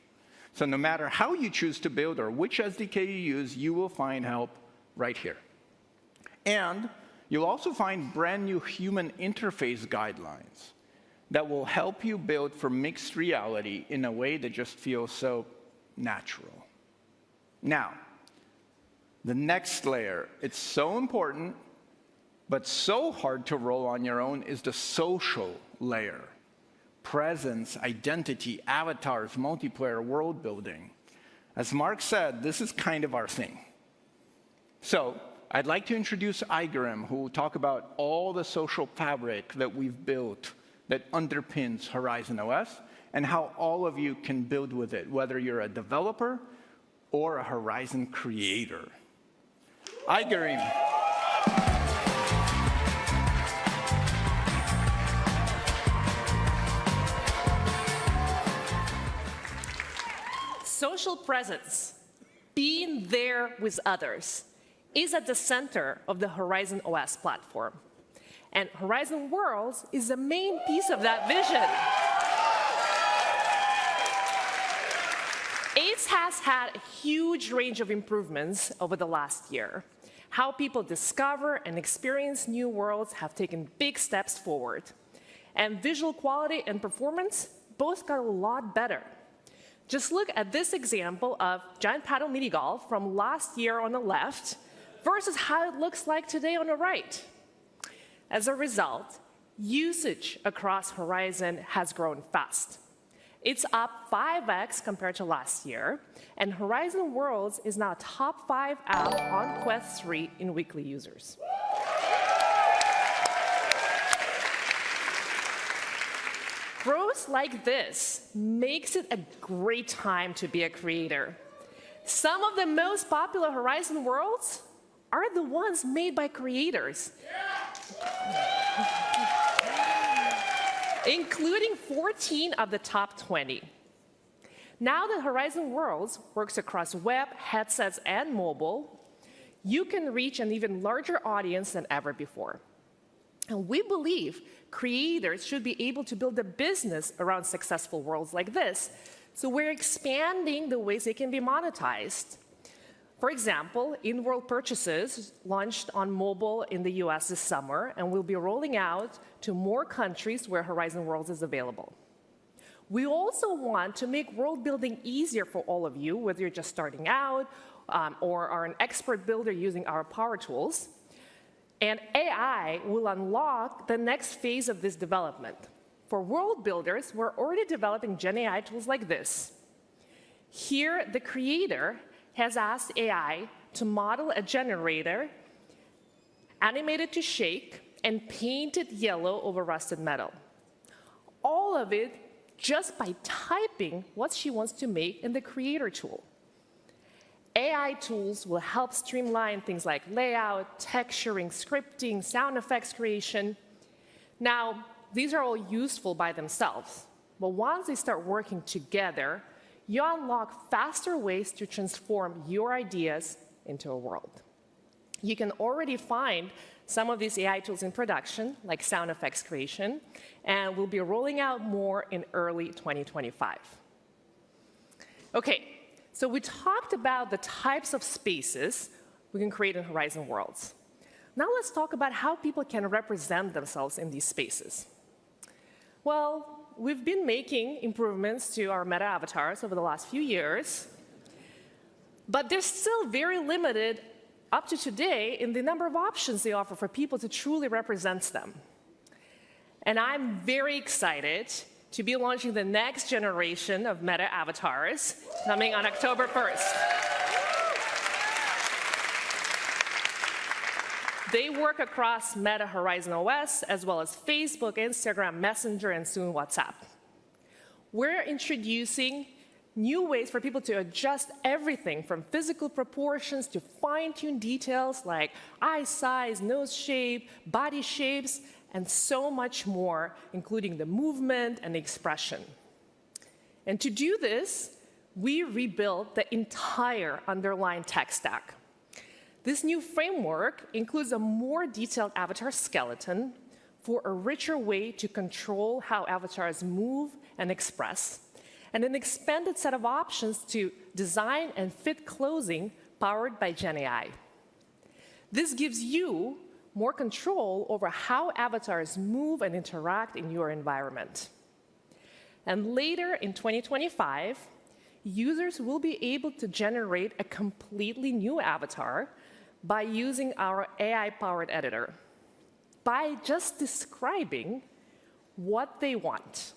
So no matter how you choose to build or which SDK you use, you will find help right here. And you'll also find brand new human interface guidelines that will help you build for mixed reality in a way that just feels so natural. Now, the next layer, it's so important, but so hard to roll on your own, is the social layer. Presence, identity, avatars, multiplayer, world building. As Mark said, this is kind of our thing. So I'd like to introduce Igrim, who will talk about all the social fabric that we've built that underpins Horizon OS, and how all of you can build with it, whether you're a developer or a Horizon creator. Igrim. Social presence, being there with others, is at the center of the Horizon OS platform. And Horizon Worlds is the main piece of that vision. ACE has had a huge range of improvements over the last year. How people discover and experience new worlds have taken big steps forward. And visual quality and performance both got a lot better. Just look at this example of giant paddle mini golf from last year on the left versus how it looks like today on the right. As a result, usage across Horizon has grown fast. It's up 5x compared to last year, and Horizon Worlds is now a top 5 app on Quest 3 in weekly users. Growth like this makes it a great time to be a creator. Some of the most popular Horizon Worlds are the ones made by creators. Including 14 of the top 20. Now that Horizon Worlds works across web, headsets, and mobile, you can reach an even larger audience than ever before. And we believe creators should be able to build a business around successful worlds like this, so we're expanding the ways they can be monetized. For example, in-world purchases launched on mobile in the US this summer and will be rolling out to more countries where Horizon Worlds is available. We also want to make world building easier for all of you, whether you're just starting out or are an expert builder using our power tools. And AI will unlock the next phase of this development. For world builders, we're already developing Gen AI tools like this. Here, the creator has asked AI to model a generator, animate it to shake, and paint it yellow over rusted metal. All of it just by typing what she wants to make in the creator tool. AI tools will help streamline things like layout, texturing, scripting, sound effects creation. Now, these are all useful by themselves, but once they start working together, you unlock faster ways to transform your ideas into a world. You can already find some of these AI tools in production, like sound effects creation, and we'll be rolling out more in early 2025. Okay, so we talked about the types of spaces we can create in Horizon Worlds. Now let's talk about how people can represent themselves in these spaces. Well, we've been making improvements to our meta avatars over the last few years, but they're still very limited up to today in the number of options they offer for people to truly represent them. And I'm very excited to be launching the next generation of meta avatars coming on October 1st. They work across Meta Horizon OS, as well as Facebook, Instagram, Messenger, and soon WhatsApp. We're introducing new ways for people to adjust everything from physical proportions to fine-tune details like eye size, nose shape, body shapes, and so much more, including the movement and the expression. And to do this, we rebuilt the entire underlying tech stack. This new framework includes a more detailed avatar skeleton for a richer way to control how avatars move and express, and an expanded set of options to design and fit clothing powered by Gen AI. This gives you more control over how avatars move and interact in your environment. And later in 2025, users will be able to generate a completely new avatar by using our AI-powered editor, by just describing what they want.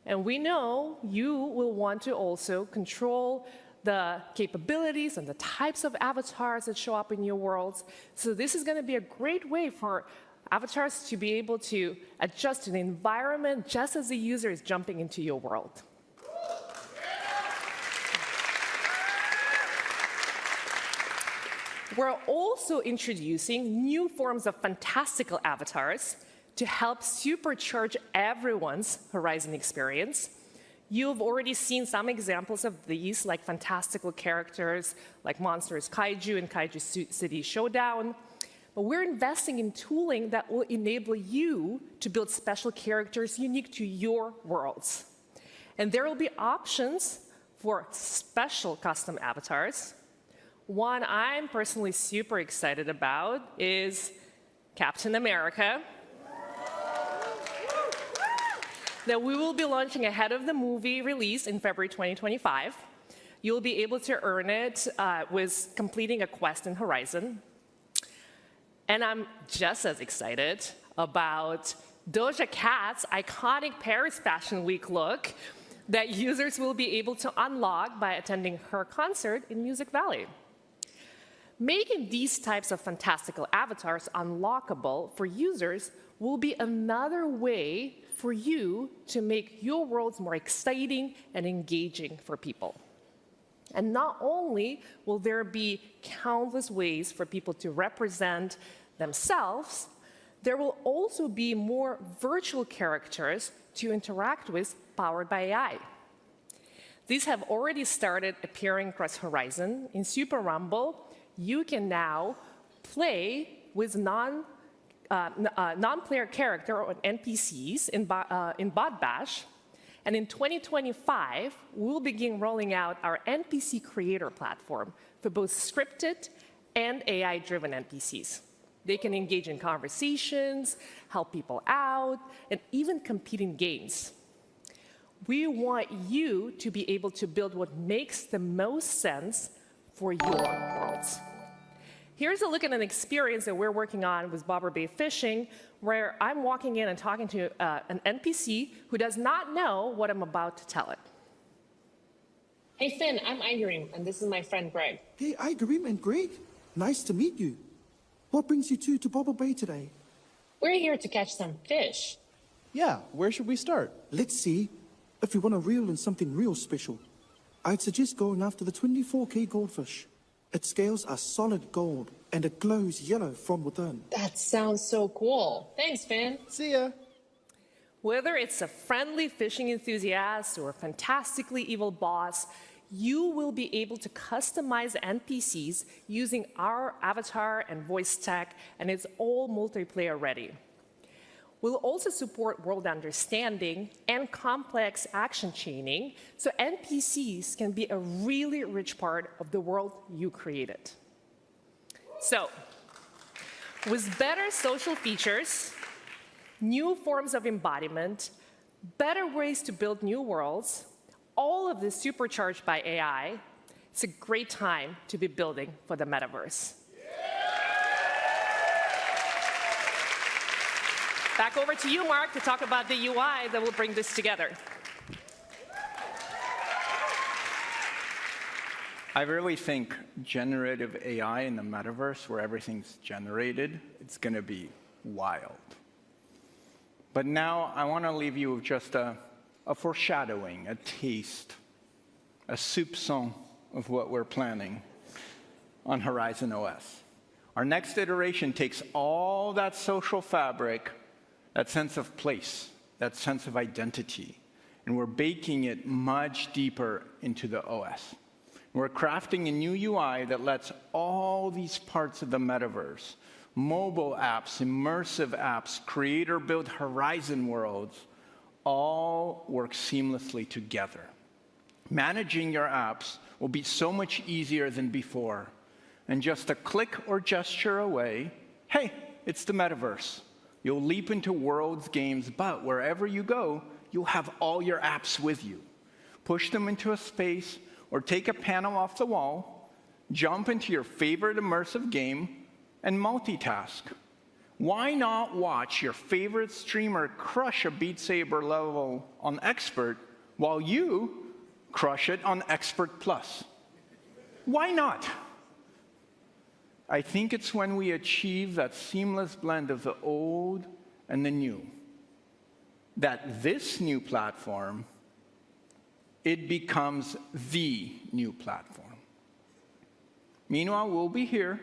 And we know you will want to also control the capabilities and the types of avatars that show up in your worlds. So this is going to be a great way for avatars to be able to adjust to the environment just as the user is jumping into your world. We're also introducing new forms of fantastical avatars to help supercharge everyone's Horizon experience. You've already seen some examples of these, like fantastical characters like Monsters Kaiju and Kaiju City Showdown. But we're investing in tooling that will enable you to build special characters unique to your worlds. And there will be options for special custom avatars. One I'm personally super excited about is Captain America, that we will be launching ahead of the movie release in February 2025. You'll be able to earn it with completing a quest in Horizon. And I'm just as excited about Doja Cat's iconic Paris Fashion Week look that users will be able to unlock by attending her concert in Music Valley. Making these types of fantastical avatars unlockable for users will be another way for you to make your worlds more exciting and engaging for people. And not only will there be countless ways for people to represent themselves, there will also be more virtual characters to interact with powered by AI. These have already started appearing across Horizon. In Super Rumble, you can now play with non-player character or NPCs in Bot Bash. And in 2025, we'll begin rolling out our NPC creator platform for both scripted and AI-driven NPCs. They can engage in conversations, help people out, and even compete in games. We want you to be able to build what makes the most sense for your worlds. Here's a look at an experience that we're working on with Bobber Bay Fishing, where I'm walking in and talking to an NPC who does not know what I'm about to tell it. Hey Finn, I'm Igrim, and this is my friend Greg. Hey Igrim and Greg, nice to meet you. What brings you two to Bobber Bay today? We're here to catch some fish. Yeah, where should we start? Let's see. If you want to reel in something real special, I'd suggest going after the 24K goldfish. Its scales are solid gold, and it glows yellow from within. That sounds so cool. Thanks, Finn. See ya. Whether it's a friendly fishing enthusiast or a fantastically evil boss, you will be able to customize NPCs using our avatar and voice tech, and it's all multiplayer ready. We'll also support world understanding and complex action chaining, so NPCs can be a really rich part of the world you created. So, with better social features, new forms of embodiment, better ways to build new worlds, all of this supercharged by AI, it's a great time to be building for the metaverse. Back over to you, Mark, to talk about the UI that will bring this together. I really think generative AI in the metaverse, where everything's generated, it's going to be wild. But now I want to leave you with just a foreshadowing, a taste, a soupçon of what we're planning on Horizon OS. Our next iteration takes all that social fabric, that sense of place, that sense of identity, and we're baking it much deeper into the OS. We're crafting a new UI that lets all these parts of the metaverse, mobile apps, immersive apps, creator-built horizon worlds, all work seamlessly together. Managing your apps will be so much easier than before. And just a click or gesture away, hey, it's the metaverse. You'll leap into worlds, games, but wherever you go, you'll have all your apps with you. Push them into a space, or take a panel off the wall, jump into your favorite immersive game, and multitask. Why not watch your favorite streamer crush a Beat Saber level on Expert while you crush it on Expert Plus? Why not? I think it's when we achieve that seamless blend of the old and the new that this new platform, it becomes the new platform. Meanwhile, we'll be here,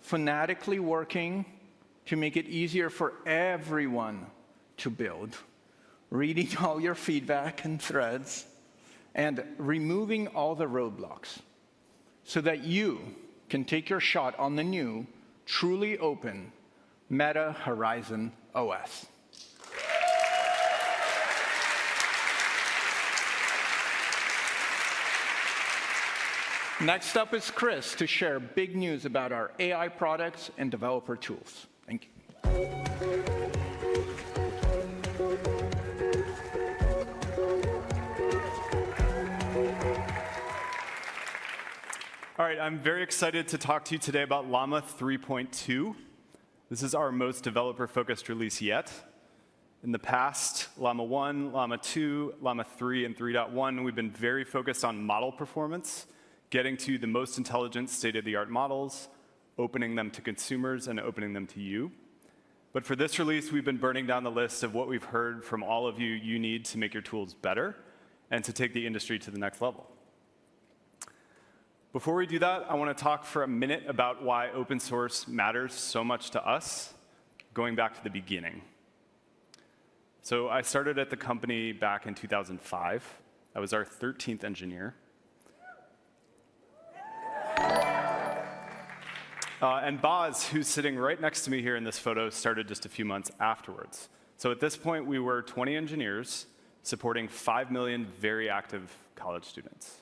fanatically working to make it easier for everyone to build, reading all your feedback and threads, and removing all the roadblocks so that you can take your shot on the new, truly open Meta Horizon OS. Next up is Chris to share big news about our AI products and developer tools. Thank you. All right, I'm very excited to talk to you today about Llama 3.2. This is our most developer-focused release yet. In the past, Llama 1, Llama 2, Llama 3, and 3.1, we've been very focused on model performance, getting to the most intelligent state-of-the-art models, opening them to consumers, and opening them to you. But for this release, we've been burning down the list of what we've heard from all of you you need to make your tools better and to take the industry to the next level. Before we do that, I want to talk for a minute about why open source matters so much to us, going back to the beginning. So I started at the company back in 2005. I was our 13th engineer. And Boz, who's sitting right next to me here in this photo, started just a few months afterwards. So at this point, we were 20 engineers supporting 5 million very active college students.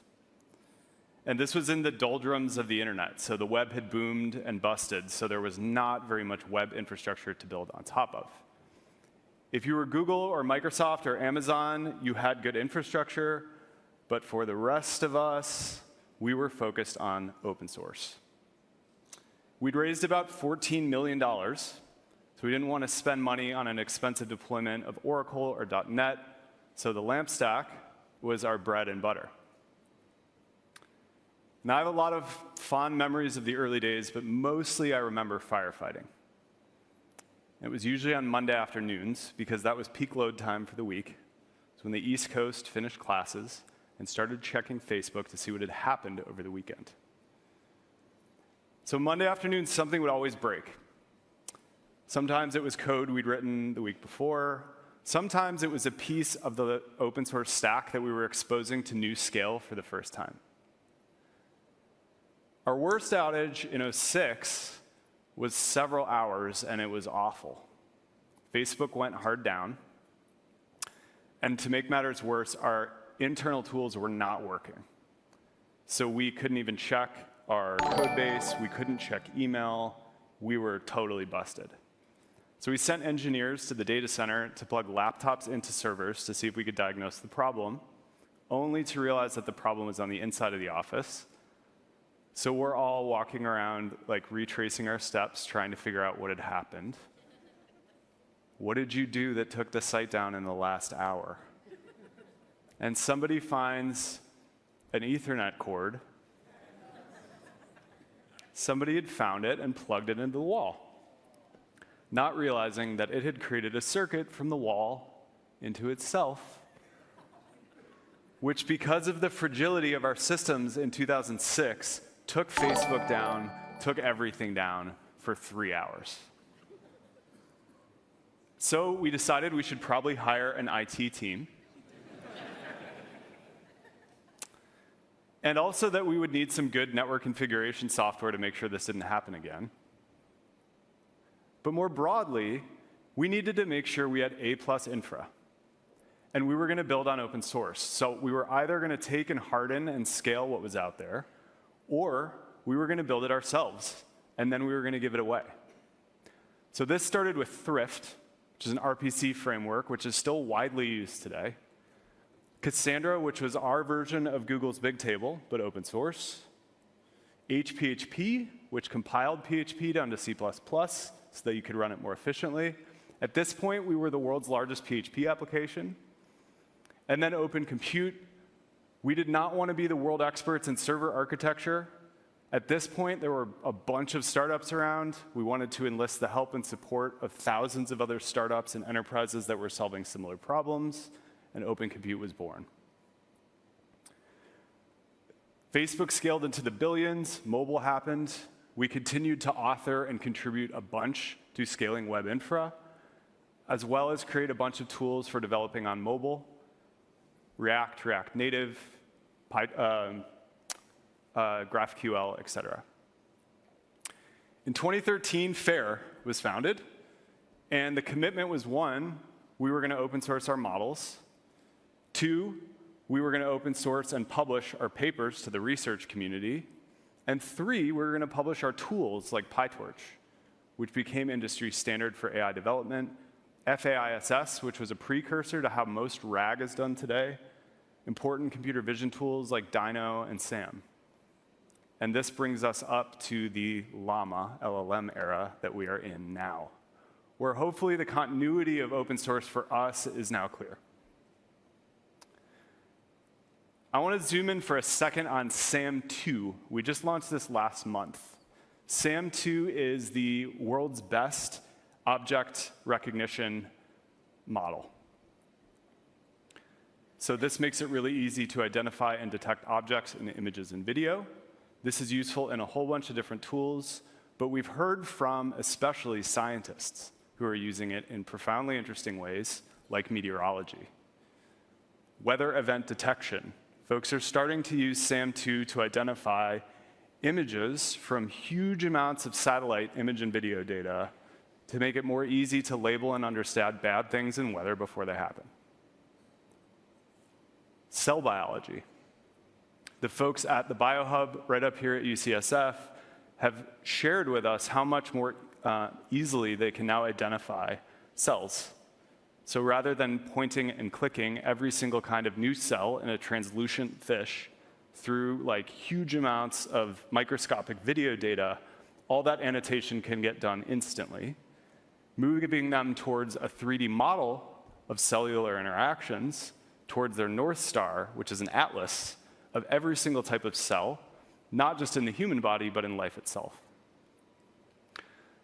And this was in the doldrums of the internet. So the web had boomed and busted, so there was not very much web infrastructure to build on top of. If you were Google or Microsoft or Amazon, you had good infrastructure, but for the rest of us, we were focused on open source. We'd raised about $14 million, so we didn't want to spend money on an expensive deployment of Oracle or .NET, so the LAMP stack was our bread and butter. Now, I have a lot of fond memories of the early days, but mostly I remember firefighting. It was usually on Monday afternoons, because that was peak load time for the week. It's when the East Coast finished classes and started checking Facebook to see what had happened over the weekend. So Monday afternoon, something would always break. Sometimes it was code we'd written the week before. Sometimes it was a piece of the open source stack that we were exposing to new scale for the first time. Our worst outage in 2006 was several hours, and it was awful. Facebook went hard down. And to make matters worse, our internal tools were not working. So we couldn't even check our code base, we couldn't check email, we were totally busted. So we sent engineers to the data center to plug laptops into servers to see if we could diagnose the problem, only to realize that the problem was on the inside of the office. So we're all walking around, like retracing our steps, trying to figure out what had happened. What did you do that took the site down in the last hour? And somebody finds an Ethernet cord. Somebody had found it and plugged it into the wall, not realizing that it had created a circuit from the wall into itself, which, because of the fragility of our systems in 2006, took Facebook down, took everything down for 3 hours. So we decided we should probably hire an IT team. and also that we would need some good network configuration software to make sure this didn't happen again. But more broadly, we needed to make sure we had A+ infra. And we were going to build on open source. So we were either going to take and harden and scale what was out there, or we were going to build it ourselves, and then we were going to give it away. So this started with Thrift, which is an RPC framework, which is still widely used today. Cassandra, which was our version of Google's Bigtable, but open source. HPHP, which compiled PHP down to C++ so that you could run it more efficiently. At this point, we were the world's largest PHP application. And then Open Compute. We did not want to be the world experts in server architecture. At this point, there were a bunch of startups around. We wanted to enlist the help and support of thousands of other startups and enterprises that were solving similar problems, and Open Compute was born. Facebook scaled into the billions, mobile happened. We continued to author and contribute a bunch to scaling web infra, as well as create a bunch of tools for developing on mobile. React, React Native, GraphQL, etc. In 2013, FAIR was founded, and the commitment was 1, we were going to open source our models. 2, we were going to open source and publish our papers to the research community. And 3, we were going to publish our tools like PyTorch, which became industry standard for AI development. FAISS, which was a precursor to how most RAG is done today, important computer vision tools like Dino and SAM. And this brings us up to the Llama LLM era that we are in now, where hopefully the continuity of open source for us is now clear. I want to zoom in for a second on SAM 2. We just launched this last month. SAM 2 is the world's best object recognition model. So this makes it really easy to identify and detect objects in images and video. This is useful in a whole bunch of different tools, but we've heard from especially scientists who are using it in profoundly interesting ways, like meteorology. Weather event detection. Folks are starting to use SAM 2 to identify images from huge amounts of satellite image and video data to make it more easy to label and understand bad things in weather before they happen. Cell biology. The folks at the BioHub right up here at UCSF have shared with us how much more easily they can now identify cells. So rather than pointing and clicking every single kind of new cell in a translucent fish through like huge amounts of microscopic video data, all that annotation can get done instantly, moving them towards a 3D model of cellular interactions towards their North Star, which is an atlas of every single type of cell, not just in the human body, but in life itself.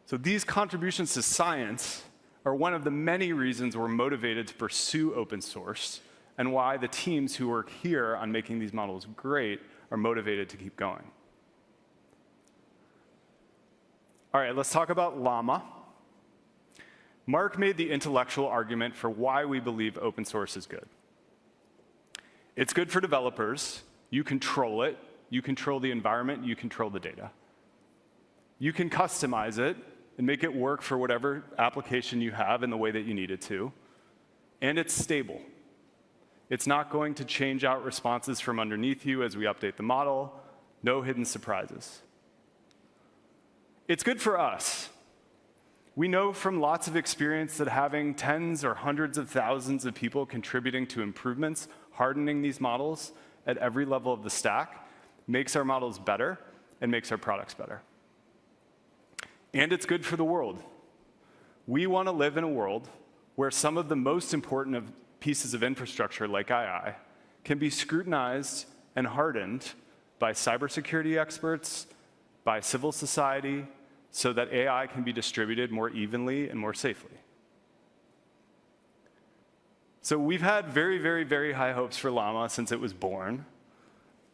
So these contributions to science are one of the many reasons we're motivated to pursue open source and why the teams who work here on making these models great are motivated to keep going. All right, let's talk about Llama. Mark made the intellectual argument for why we believe open source is good. It's good for developers. You control it. You control the environment. You control the data. You can customize it and make it work for whatever application you have in the way that you need it to. And it's stable. It's not going to change out responses from underneath you as we update the model. No hidden surprises. It's good for us. We know from lots of experience that having tens or hundreds of thousands of people contributing to improvements, hardening these models at every level of the stack, makes our models better and makes our products better. And it's good for the world. We want to live in a world where some of the most important pieces of infrastructure, like AI, can be scrutinized and hardened by cybersecurity experts, by civil society, so that AI can be distributed more evenly and more safely. So we've had very, very, very high hopes for Llama since it was born,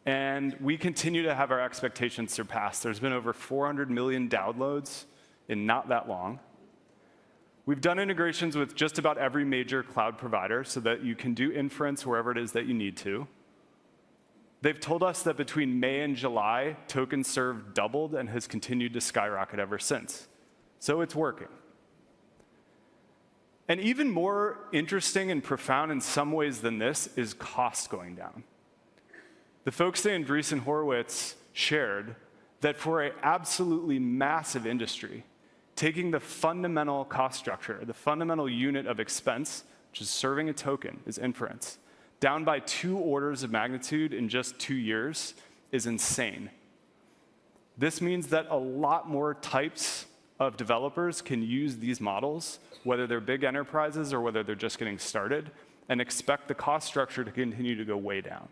and we continue to have our expectations surpassed. There's been over 400 million downloads in not that long. We've done integrations with just about every major cloud provider so that you can do inference wherever it is that you need to. They've told us that between May and July, tokens served doubled and has continued to skyrocket ever since. So it's working. And even more interesting and profound in some ways than this is cost going down. The folks at Andreessen Horowitz shared that for an absolutely massive industry, taking the fundamental cost structure, the fundamental unit of expense, which is serving a token, is inference, down by 2 orders of magnitude in just 2 years is insane. This means that a lot more types of developers can use these models, whether they're big enterprises or whether they're just getting started, and expect the cost structure to continue to go way down.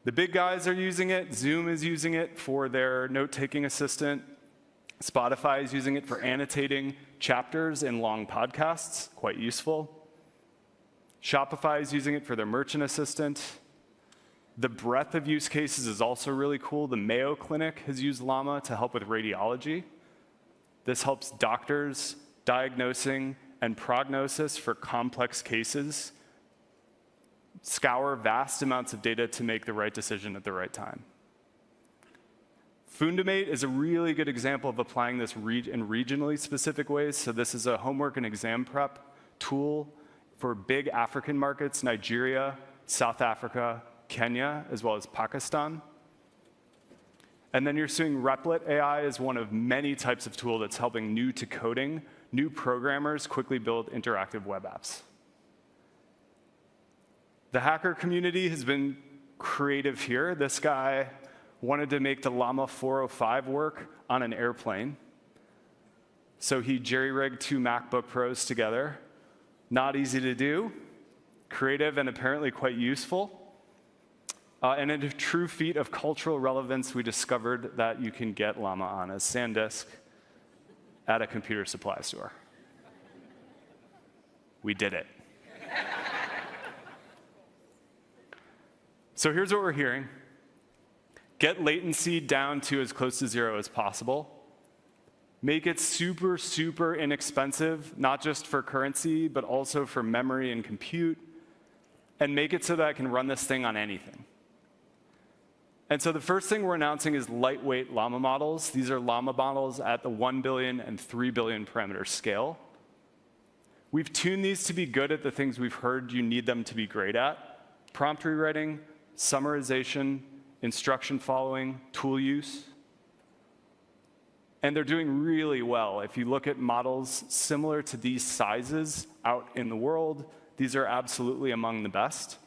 The big guys are using it. Zoom is using it for their note-taking assistant. Spotify is using it for annotating chapters in long podcasts, quite useful. Shopify is using it for their merchant assistant. The breadth of use cases is also really cool. The Mayo Clinic has used Llama to help with radiology. This helps doctors diagnosing and prognosis for complex cases scour vast amounts of data to make the right decision at the right time. Fundamate is a really good example of applying this in regionally specific ways. So this is a homework and exam prep tool for big African markets, Nigeria, South Africa, Kenya, as well as Pakistan. And then you're seeing Replit AI as one of many types of tool that's helping new to coding, new programmers quickly build interactive web apps. The hacker community has been creative here. This guy wanted to make the Llama 405 work on an airplane. So he jerry-rigged 2 MacBook Pros together. Not easy to do, creative and apparently quite useful. And in a true feat of cultural relevance, we discovered that you can get Llama on a SanDisk at a computer supply store. We did it. So here's what we're hearing. Get latency down to as close to 0 as possible. Make it super, super inexpensive, not just for currency, but also for memory and compute. And make it so that I can run this thing on anything. And so the first thing we're announcing is lightweight Llama models. These are Llama models at the 1 billion and 3 billion parameter scale. We've tuned these to be good at the things we've heard you need them to be great at: prompt rewriting, summarization, instruction following, tool use. And they're doing really well. If you look at models similar to these sizes out in the world, these are absolutely among the best.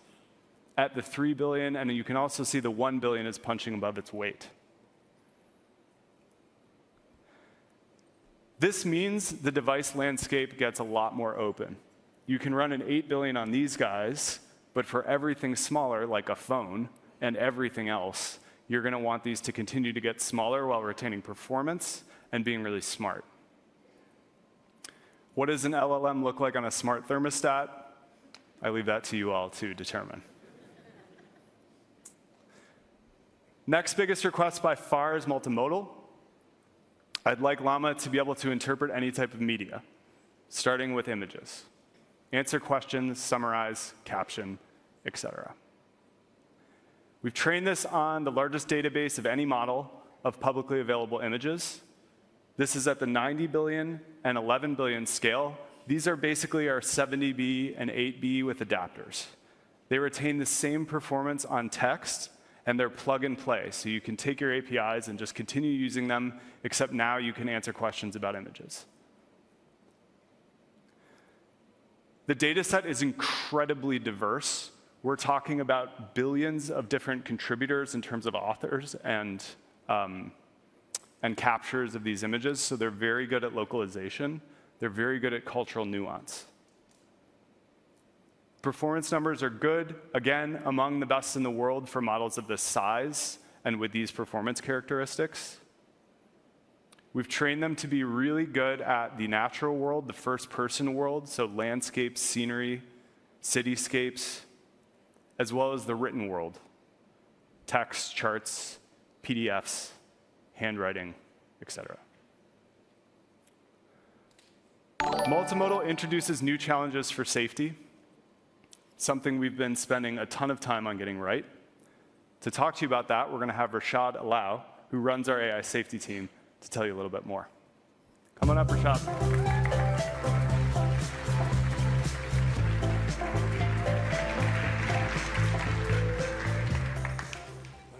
At the 3 billion, and you can also see the 1 billion is punching above its weight. This means the device landscape gets a lot more open. You can run an 8 billion on these guys, but for everything smaller, like a phone, and everything else, you're going to want these to continue to get smaller while retaining performance and being really smart. What does an LLM look like on a smart thermostat? I leave that to you all to determine. Next biggest request by far is multimodal. I'd like Llama to be able to interpret any type of media, starting with images. Answer questions, summarize, caption, etc. We've trained this on the largest database of any model of publicly available images. This is at the 90 billion and 11 billion scale. These are basically our 70B and 8B with adapters. They retain the same performance on text, and they're plug and play. So you can take your APIs and just continue using them, except now you can answer questions about images. The data set is incredibly diverse. We're talking about billions of different contributors in terms of authors and captures of these images. So they're very good at localization. They're very good at cultural nuance. Performance numbers are good, again, among the best in the world for models of this size and with these performance characteristics. We've trained them to be really good at the natural world, the first-person world, so landscapes, scenery, cityscapes, as well as the written world, text, charts, PDFs, handwriting, etc. Multimodal introduces new challenges for safety. something we've been spending a ton of time on getting right. To talk to you about that, we're going to have Rashad Alau, who runs our AI safety team, to tell you a little bit more. Come on up, Rashad.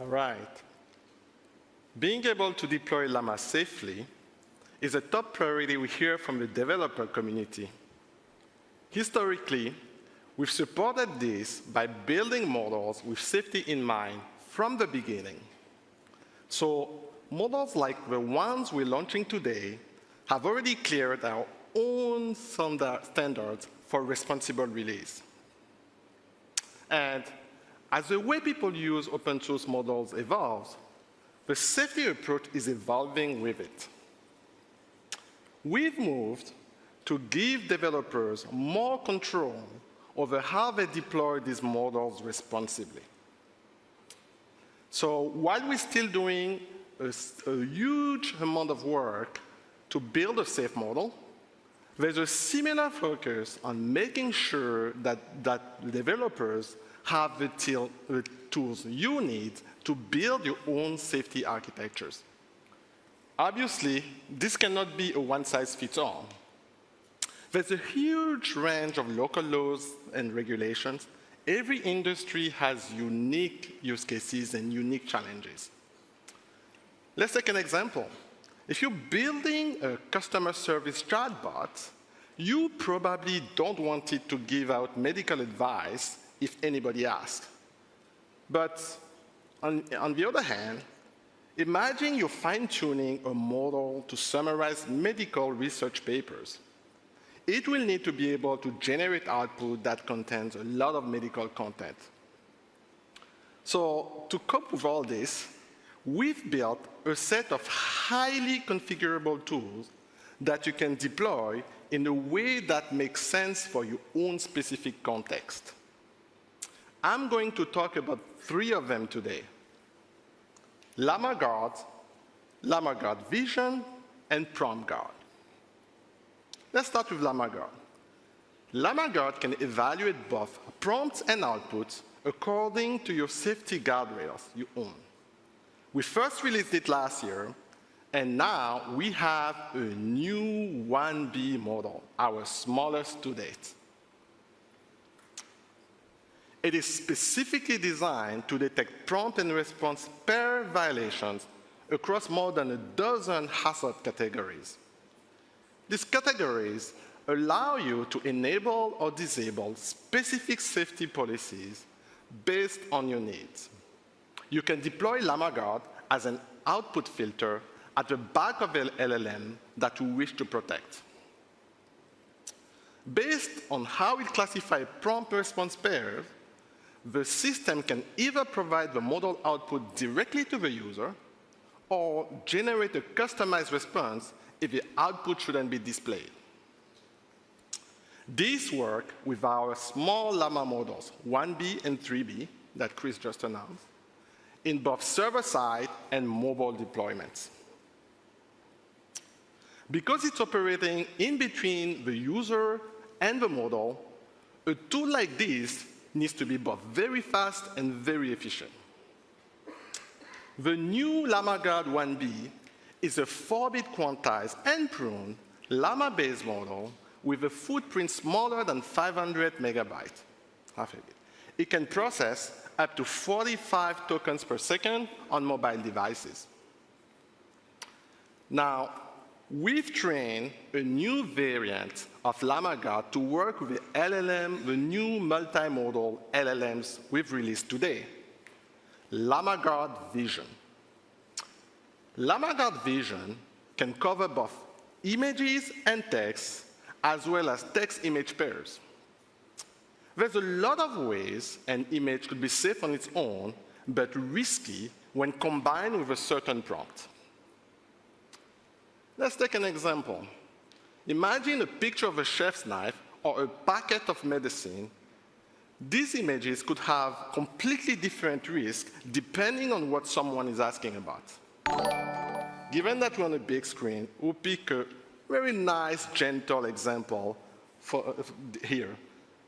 All right. Being able to deploy Llama safely is a top priority we hear from the developer community. Historically, we've supported this by building models with safety in mind from the beginning. So models like the ones we're launching today have already cleared our own standards for responsible release. And as the way people use open source models evolves, the safety approach is evolving with it. We've moved to give developers more control over how they deploy these models responsibly. So while we're still doing a huge amount of work to build a safe model, there's a similar focus on making sure that developers have the tools you need to build your own safety architectures. Obviously, this cannot be a one-size-fits-all. There's a huge range of local laws and regulations. Every industry has unique use cases and unique challenges. Let's take an example. If you're building a customer service chatbot, you probably don't want it to give out medical advice if anybody asks. But on the other hand, imagine you're fine-tuning a model to summarize medical research papers. It will need to be able to generate output that contains a lot of medical content. So to cope with all this, we've built a set of highly configurable tools that you can deploy in a way that makes sense for your own specific context. I'm going to talk about 3 of them today: Llama Guard, Llama Guard Vision, and Prompt Guard. Let's start with Llama Guard. Llama Guard can evaluate both prompts and outputs according to your safety guardrails you own. We first released it last year, and now we have a new 1B model, our smallest to date. It is specifically designed to detect prompt and response pair violations across more than a dozen hazard categories. These categories allow you to enable or disable specific safety policies based on your needs. You can deploy Llama Guard as an output filter at the back of the LLM that you wish to protect. Based on how it classifies prompt response pairs, the system can either provide the model output directly to the user or generate a customized response if the output shouldn't be displayed. These work with our small Llama models, 1B and 3B, that Chris just announced, in both server-side and mobile deployments. Because it's operating in between the user and the model, a tool like this needs to be both very fast and very efficient. The new Llama Guard 1B is a 4-bit quantized and pruned Llama-based model with a footprint smaller than 500 megabytes. Half a bit. It can process up to 45 tokens per second on mobile devices. Now, we've trained a new variant of Llama Guard to work with the LLM, the new multimodal LLMs we've released today, Llama Guard Vision. Llama Guard Vision can cover both images and text, as well as text-image pairs. There's a lot of ways an image could be safe on its own, but risky when combined with a certain prompt. Let's take an example. Imagine a picture of a chef's knife or a packet of medicine. These images could have completely different risks depending on what someone is asking about. Given that we're on a big screen, we'll pick a very nice, gentle example here.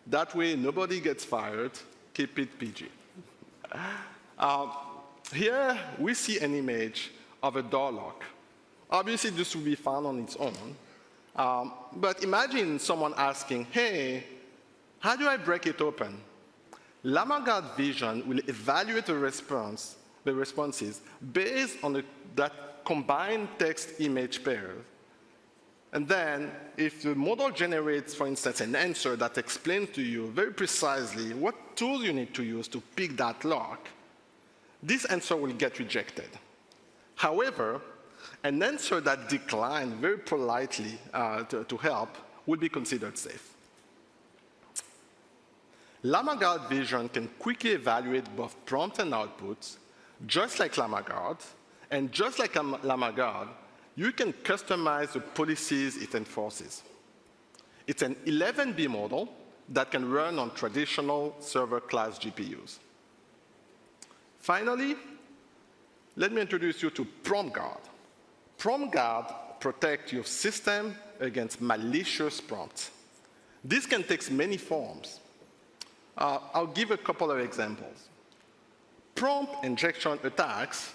That way, nobody gets fired. Keep it PG. Here, we see an image of a door lock. Obviously, this will be found on its own. But imagine someone asking, hey, how do I break it open? Llama Vision will evaluate the responses based on that combined text-image pair. And then, if the model generates, for instance, an answer that explains to you very precisely what tools you need to use to pick that lock, this answer will get rejected. However, an answer that declined very politely to help would be considered safe. Llama Vision can quickly evaluate both prompts and outputs, just like Llama, and just like Llama, you can customize the policies it enforces. It's an 11B model that can run on traditional server-class GPUs. Finally, let me introduce you to Prompt Guard. Prompt Guard protects your system against malicious prompts. This can take many forms. I'll give a couple of examples. Prompt injection attacks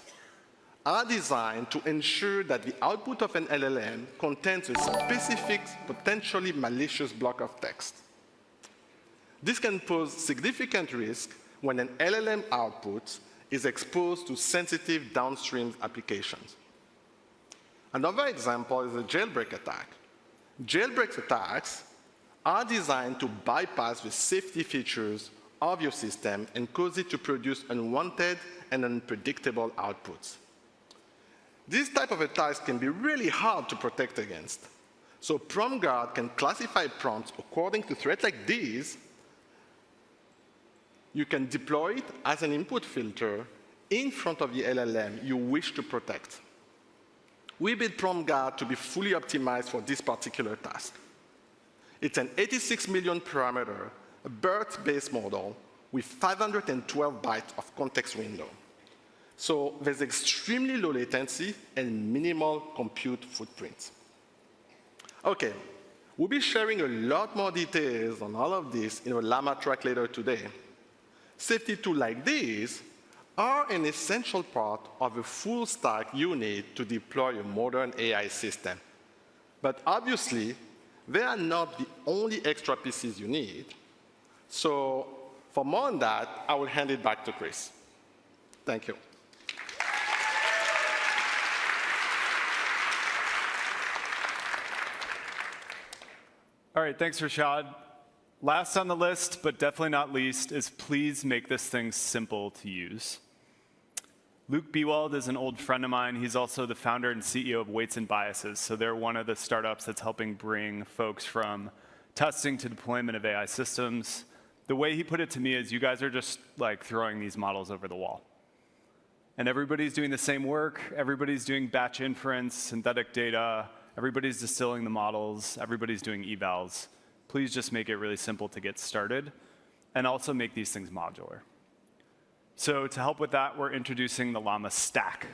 are designed to ensure that the output of an LLM contains a specific, potentially malicious block of text. This can pose significant risk when an LLM output is exposed to sensitive downstream applications. Another example is a jailbreak attack. Jailbreak attacks are designed to bypass the safety features of your system and cause it to produce unwanted and unpredictable outputs. These type of attacks can be really hard to protect against. So Prompt Guard can classify prompts according to threats like these. You can deploy it as an input filter in front of the LLM you wish to protect. We built Prompt Guard to be fully optimized for this particular task. It's an 86 million parameter, a BERT-based model with 512 bytes of context window. So there's extremely low latency and minimal compute footprint. Okay, we'll be sharing a lot more details on all of this in a Llama track later today. Safety tools like these are an essential part of a full stack you need to deploy a modern AI system. But obviously, they are not the only extra pieces you need. So for more on that, I will hand it back to Chris. Thank you. All right, thanks, Rashad. Last on the list, but definitely not least, is please make this thing simple to use. Luke Bewald is an old friend of mine. He's also the founder and CEO of Weights and Biases. So they're one of the startups that's helping bring folks from testing to deployment of AI systems. The way he put it to me is you guys are just like throwing these models over the wall. And everybody's doing the same work. Everybody's doing batch inference, synthetic data. Everybody's distilling the models. Everybody's doing evals. Please just make it really simple to get started and also make these things modular. So to help with that, we're introducing the Llama Stack.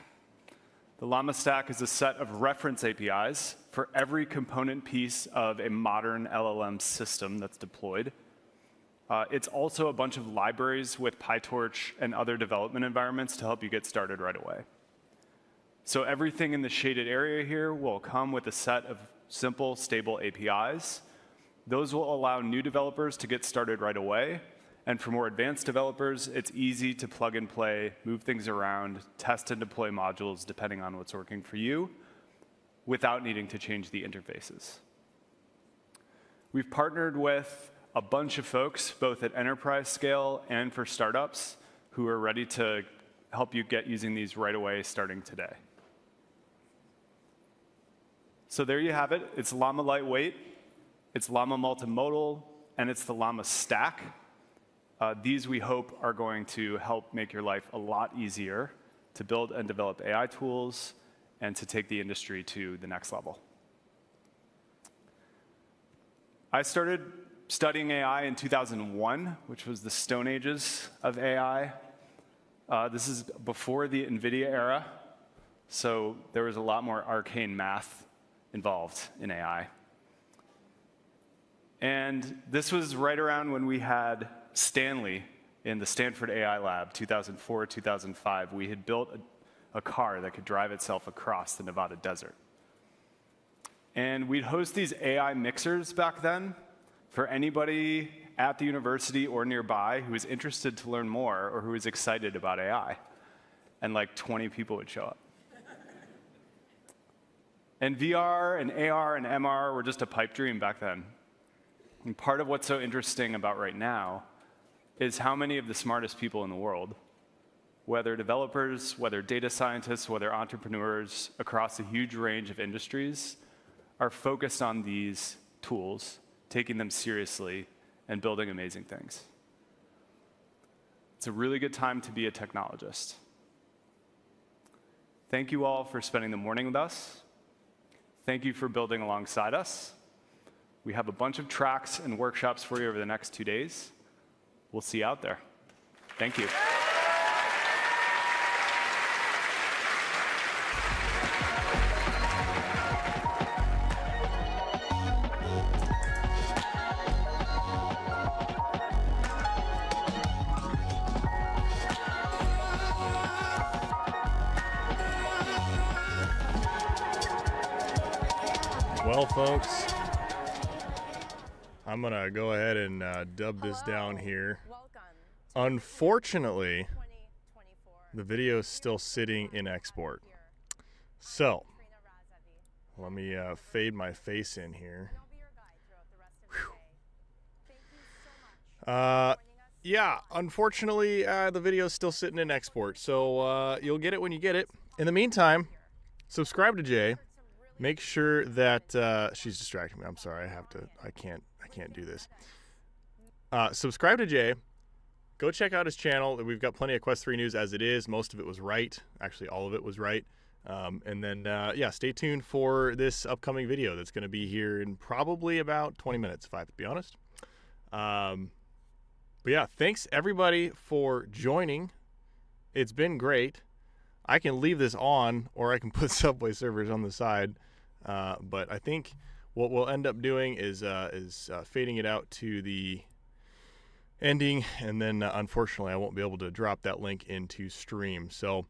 The Llama Stack is a set of reference APIs for every component piece of a modern LLM system that's deployed. It's also a bunch of libraries with PyTorch and other development environments to help you get started right away. So everything in the shaded area here will come with a set of simple, stable APIs. Those will allow new developers to get started right away. And for more advanced developers, it's easy to plug and play, move things around, test and deploy modules depending on what's working for you without needing to change the interfaces. We've partnered with a bunch of folks, both at enterprise scale and for startups, who are ready to help you get using these right away starting today. So there you have it. It's Llama Lightweight, it's Llama Multimodal, and it's the Llama Stack. These, we hope, are going to help make your life a lot easier to build and develop AI tools and to take the industry to the next level. I started studying AI in 2001, which was the Stone Ages of AI. This is before the NVIDIA era, so there was a lot more arcane math involved in AI. And this was right around when we had Stanley in the Stanford AI Lab, 2004, 2005. We had built a car that could drive itself across the Nevada desert. And we'd host these AI mixers back then for anybody at the university or nearby who was interested to learn more or who was excited about AI. And like 20 people would show up. And VR and AR and MR were just a pipe dream back then. And part of what's so interesting about right now is how many of the smartest people in the world, whether developers, whether data scientists, whether entrepreneurs across a huge range of industries, are focused on these tools, taking them seriously, and building amazing things. It's a really good time to be a technologist. Thank you all for spending the morning with us. Thank you for building alongside us. We have a bunch of tracks and workshops for you over the next 2 days. We'll see you out there. Thank you. Well, folks, I'm going to go ahead and dub this down here. Unfortunately, the video is still sitting in export. So, let me fade my face in here. Yeah, unfortunately, the video is still sitting in export. So, you'll get it when you get it. In the meantime, subscribe to Jay. Make sure that she's distracting me. I'm sorry. I can't do this. Subscribe to Jay. Go check out his channel. We've got plenty of Quest 3 news as it is. Most of it was right. Actually, all of it was right. And then, yeah, stay tuned for this upcoming video that's going to be here in probably about 20 minutes, if I have to be honest. But yeah, thanks everybody for joining. It's been great. I can leave this on, or I can put Subway servers on the side. But I think what we'll end up doing is fading it out to the ending, and then unfortunately I won't be able to drop that link into stream. So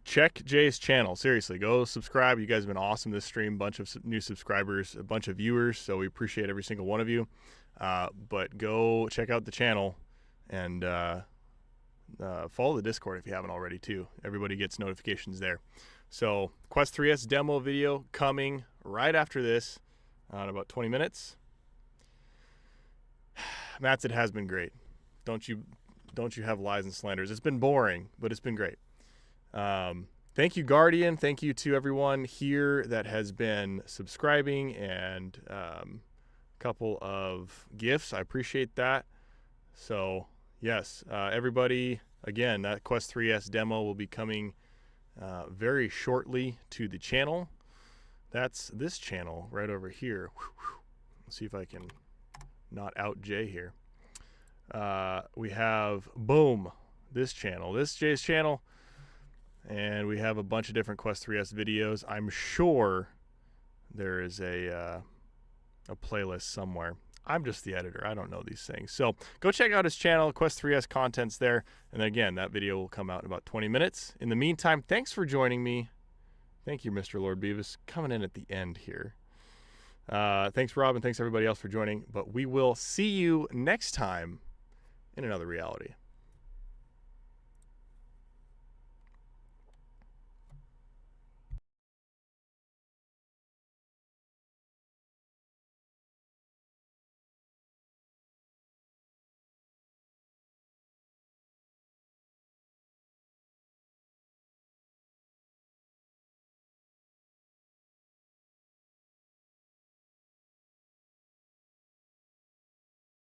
check Jay's channel. Seriously, go subscribe. You guys have been awesome this stream. Bunch of new subscribers, a bunch of viewers. So we appreciate every single one of you. But go check out the channel and follow the Discord if you haven't already too. Everybody gets notifications there. So Quest 3S demo video coming right after this in about 20 minutes. Mats, it has been great. Don't you have lies and slanders. It's been boring, but it's been great. Thank you, Guardian. Thank you to everyone here that has been subscribing and a couple of gifts. I appreciate that. So yes, everybody, again, that Quest 3S demo will be coming very shortly to the channel. That's this channel right over here. Let's see if I can not out Jay here. We have, boom, this channel. This Jay's channel. And we have a bunch of different Quest 3S videos. I'm sure there is a playlist somewhere. I'm just the editor. I don't know these things. So go check out his channel. Quest 3S content's there. And then again, that video will come out in about 20 minutes. In the meantime, thanks for joining me. Thank you, Mr. Lord Beavis, coming in at the end here. Thanks, Rob, and thanks everybody else for joining. But we will see you next time in another reality.